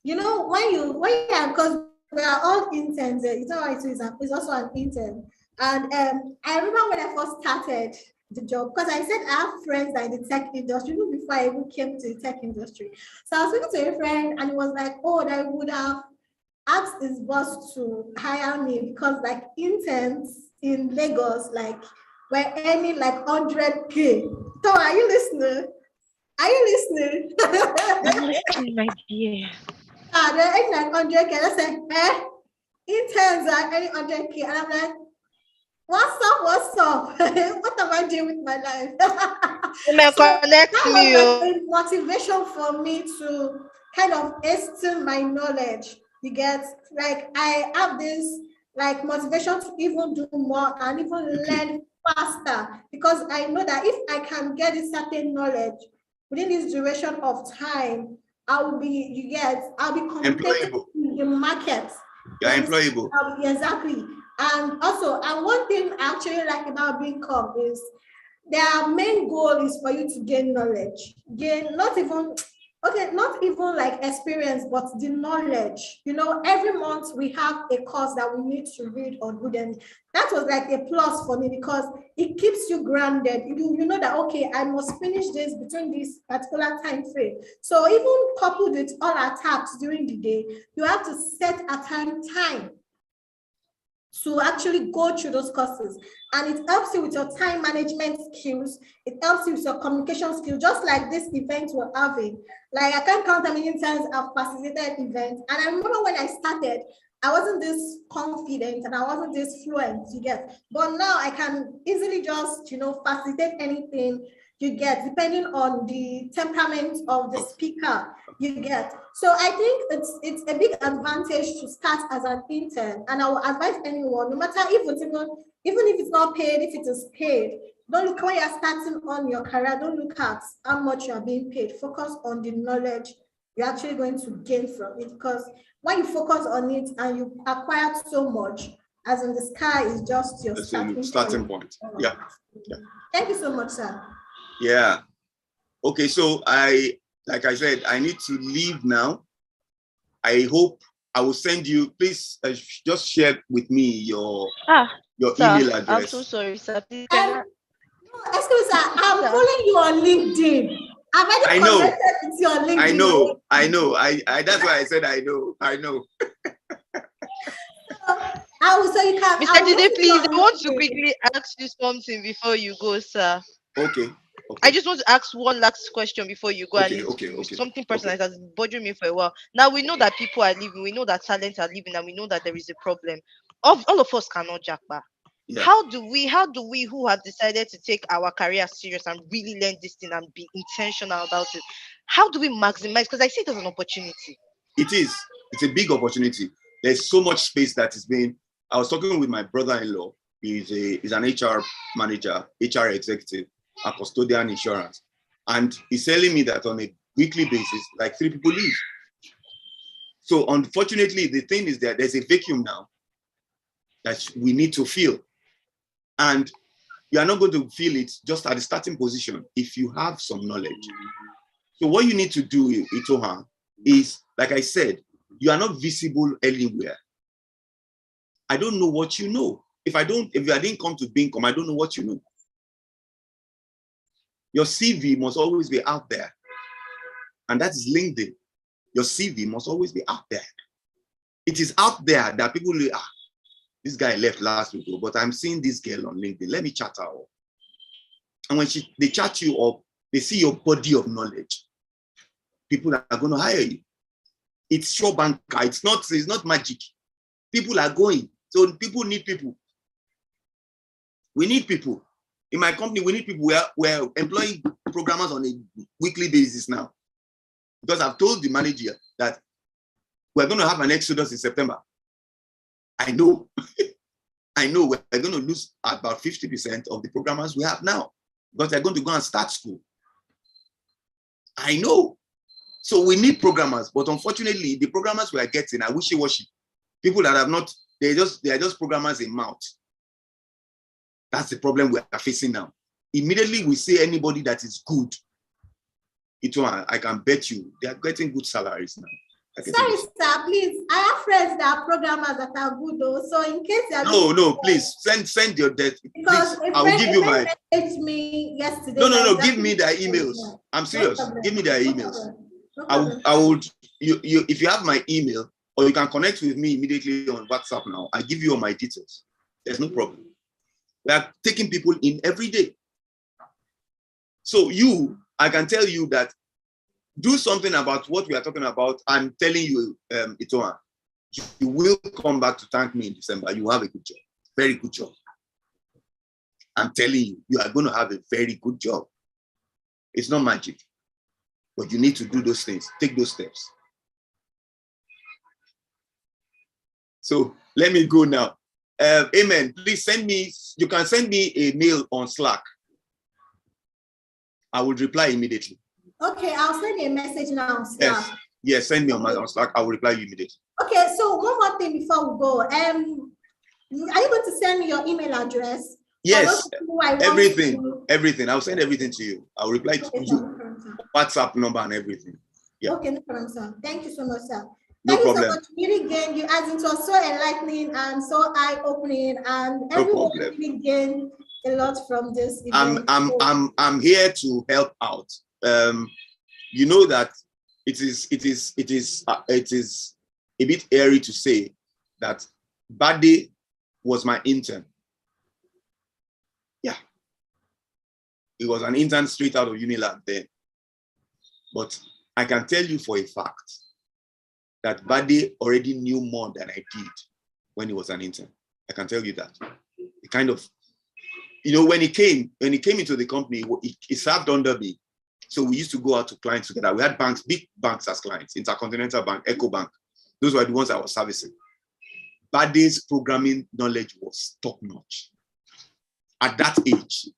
S2: when you are, because we are all interns, it's all right, it's also an intern. And I remember when I first started the job, because I said I have friends that in the tech industry, even before I even came to the tech industry. So I was speaking to a friend and he was like, oh, that I would have asked his boss to hire me because like interns in Lagos, like we're earning like 100K. So are you listening? Are you listening?
S4: I'm listening, my dear.
S2: They're earning like 100K. I said, interns are earning 100K. And I'm like, what's up? What am I doing with my life? So that was like a motivation for me to kind of extend my knowledge. You get, like, I have this like motivation to even do more and even learn faster, because I know that if I can get a certain knowledge within this duration of time, I'll be competitive in the market.
S3: You're employable.
S2: Exactly. And also, and one thing I actually like about Bincom is their main goal is for you to gain knowledge. Not even like experience, but the knowledge. Every month we have a course that we need to read or do, and that was like a plus for me because it keeps you grounded. You know that, okay, I must finish this between this particular time frame. So even coupled with all our tasks during the day, you have to set a time to actually go through those courses. And it helps you with your time management skills. It helps you with your communication skills, just like this event we're having. Like, I can't count how many times I've facilitated events. And I remember when I started, I wasn't this confident and I wasn't this fluent, you get. But now I can easily just, facilitate anything, you get, depending on the temperament of the speaker, you get. So I think it's a big advantage to start as an intern. And I will advise anyone, no matter if it's even if it's not paid, if it is paid, don't look when you're starting on your career, don't look at how much you are being paid. Focus on the knowledge you're actually going to gain from it. Because when you focus on it and you acquire so much, as in the sky is just your starting
S3: point. Yeah.
S2: Thank you so much, sir.
S3: Yeah. Okay, so like I said, I need to leave now. I hope I will send you, please just share with me your email address.
S4: I'm so sorry, sir. Please,
S2: excuse me, sir. I'm following you on LinkedIn.
S3: I know.
S2: With your LinkedIn.
S3: I know. I that's why I said I know.
S2: So you can.
S4: Mr. Jide, please, I want to quickly ask you something before you go, sir.
S3: Okay.
S4: I just want to ask one last question before you go.
S3: Okay.
S4: Something personal that has been bothering me for a while. Now we know that people are leaving, we know that talents are leaving, and we know that there is a problem. All of us cannot jack back. Yeah. How do we who have decided to take our career serious and really learn this thing and be intentional about it, how do we maximize? Because I see it as an opportunity.
S3: It is. It's a big opportunity. There's so much space that is being. I was talking with my brother-in-law. He's an HR manager, HR executive at Custodian Insurance. And he's telling me that on a weekly basis, like 3 people leave. So unfortunately, the thing is that there's a vacuum now that we need to fill. And you are not going to feel it just at the starting position if you have some knowledge. So what you need to do, Itoha, is, like I said, you are not visible anywhere. I don't know what you know. If I didn't come to Bincom, I don't know what you know. Your CV must always be out there. And that is LinkedIn. Your CV must always be out there. It is out there that people will, this guy left last week, but I'm seeing this girl on LinkedIn. Let me chat her up. And when they chat you up, they see your body of knowledge. People are going to hire you. It's sure banker. It's not magic. People are going. So people need people. We need people. In my company, we need people. We're employing programmers on a weekly basis now. Because I've told the manager that we're going to have an exodus in September. I know. I know we're going to lose about 50% of the programmers we have now because they're going to go and start school. I know. So we need programmers, but unfortunately, the programmers we are getting are wishy-washy. People that have not, they are just programmers in mouth. That's the problem we are facing now. Immediately we say anybody that is good, I can bet you they are getting good salaries now.
S2: Sorry, sir, please. I have friends that are programmers that are good though. So in case you are
S3: no, please send your debt. Because please, I will give you my.
S2: Me yesterday.
S3: No. Give me their emails. I'm serious. No, give me their emails. No, I would. You if you have my email, or you can connect with me immediately on WhatsApp now. I give you all my details. There's no problem. We are taking people in every day. So I can tell you that. Do something about what we are talking about. I'm telling you, Itoa, you will come back to thank me in December. You have a good job, very good job. I'm telling you, you are going to have a very good job. It's not magic, but you need to do those things, take those steps. So let me go now. Amen. Please you can send me a mail on Slack. I will reply immediately.
S2: Okay, I'll send you a message now on Slack.
S3: Yes, send me on Slack. I will reply you immediately.
S2: Okay, so one more thing before we go. Are you going to send me your email address?
S3: Yes, everything. I'll send everything to you. I'll reply to you. WhatsApp number and everything. Yeah.
S2: Okay, no problem, sir. Thank you so much, sir.
S3: No
S2: Thank
S3: problem.
S2: you so much. Really gained you, as it was so enlightening and so eye-opening, and everyone really gained a lot from this event.
S3: I'm here to help out. You know that it is a bit airy to say that Bade was my intern. Yeah, he was an intern straight out of Unilab then. But I can tell you for a fact that Bade already knew more than I did when he was an intern. I can tell you that. He kind of, when he came into the company, he served under me. So we used to go out to clients together. We had banks, big banks as clients, Intercontinental Bank, Eco Bank. Those were the ones I was servicing. Bade's programming knowledge was top-notch at that age.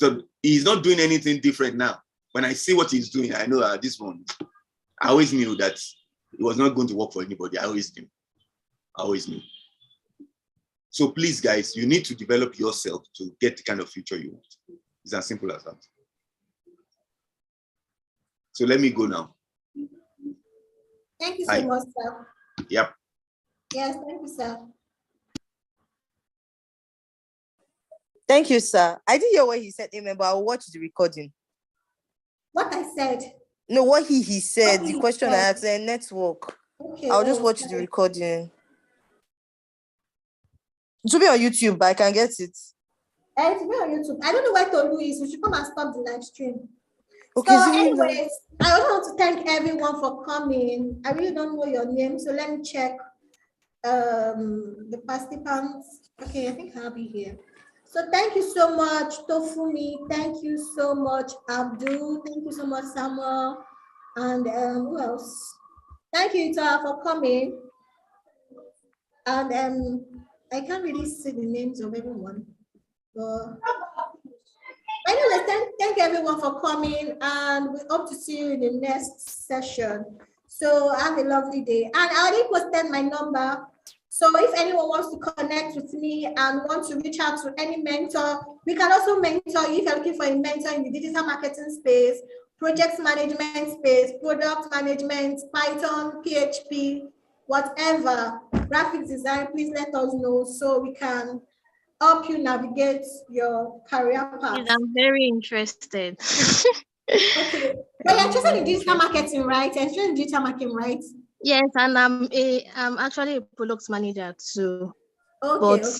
S3: So he's not doing anything different now. When I see what he's doing, I know that this one, I always knew that it was not going to work for anybody. I always knew. So please, guys, you need to develop yourself to get the kind of future you want. It's as simple as that. So let me go now.
S2: Thank you so much, sir.
S3: Yep.
S2: Yes, thank you, sir.
S6: Thank you, sir. I didn't hear what he said, amen, but I'll watch the recording.
S2: What I said?
S6: No, what he said, the question I asked, network.
S2: Okay,
S6: I'll just watch the recording. It will be on YouTube, but I can get it.
S2: It will be on YouTube. I don't know where Tolu is. We should come and stop the live stream.
S6: Okay,
S2: so anyways, I also want to thank everyone for coming. I really don't know your name, so let me check the participants. Okay, I think I'll be here. So thank you so much, Tofumi. Thank you so much, Abdul. Thank you so much, Samuel. And who else? Thank you, Ita, for coming. And I can't really see the names of everyone. But anyway, thank everyone for coming, and we hope to see you in the next session. So have a lovely day. And I already posted my number. So if anyone wants to connect with me and want to reach out to any mentor, we can also mentor you if you're looking for a mentor in the digital marketing space, project management space, product management, Python, PHP, whatever, graphic design, please let us know so we can help you navigate your career path.
S7: I'm very interested.
S2: Okay, but you're interested in digital marketing, right? You're interested in digital marketing, right?
S7: Yes, and I'm actually a product manager too.
S2: Okay.
S7: But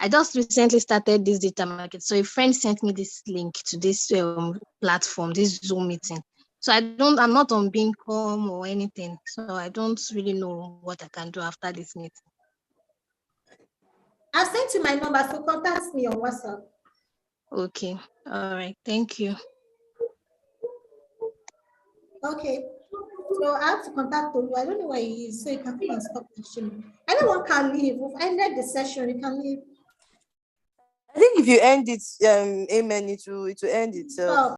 S7: I just recently started this digital market. So a friend sent me this link to this platform, this Zoom meeting. So I'm not on Bincom or anything. So I don't really know what I can do after this meeting.
S2: I've sent you my number, so contact me on WhatsApp.
S7: Okay. All right. Thank you.
S2: Okay. So I have to contact Tolu. I don't know where he is, so you can come and stop questioning. Anyone can leave. We've ended the session. You can leave.
S6: I think if you end it, amen, it will end itself.
S2: Oh.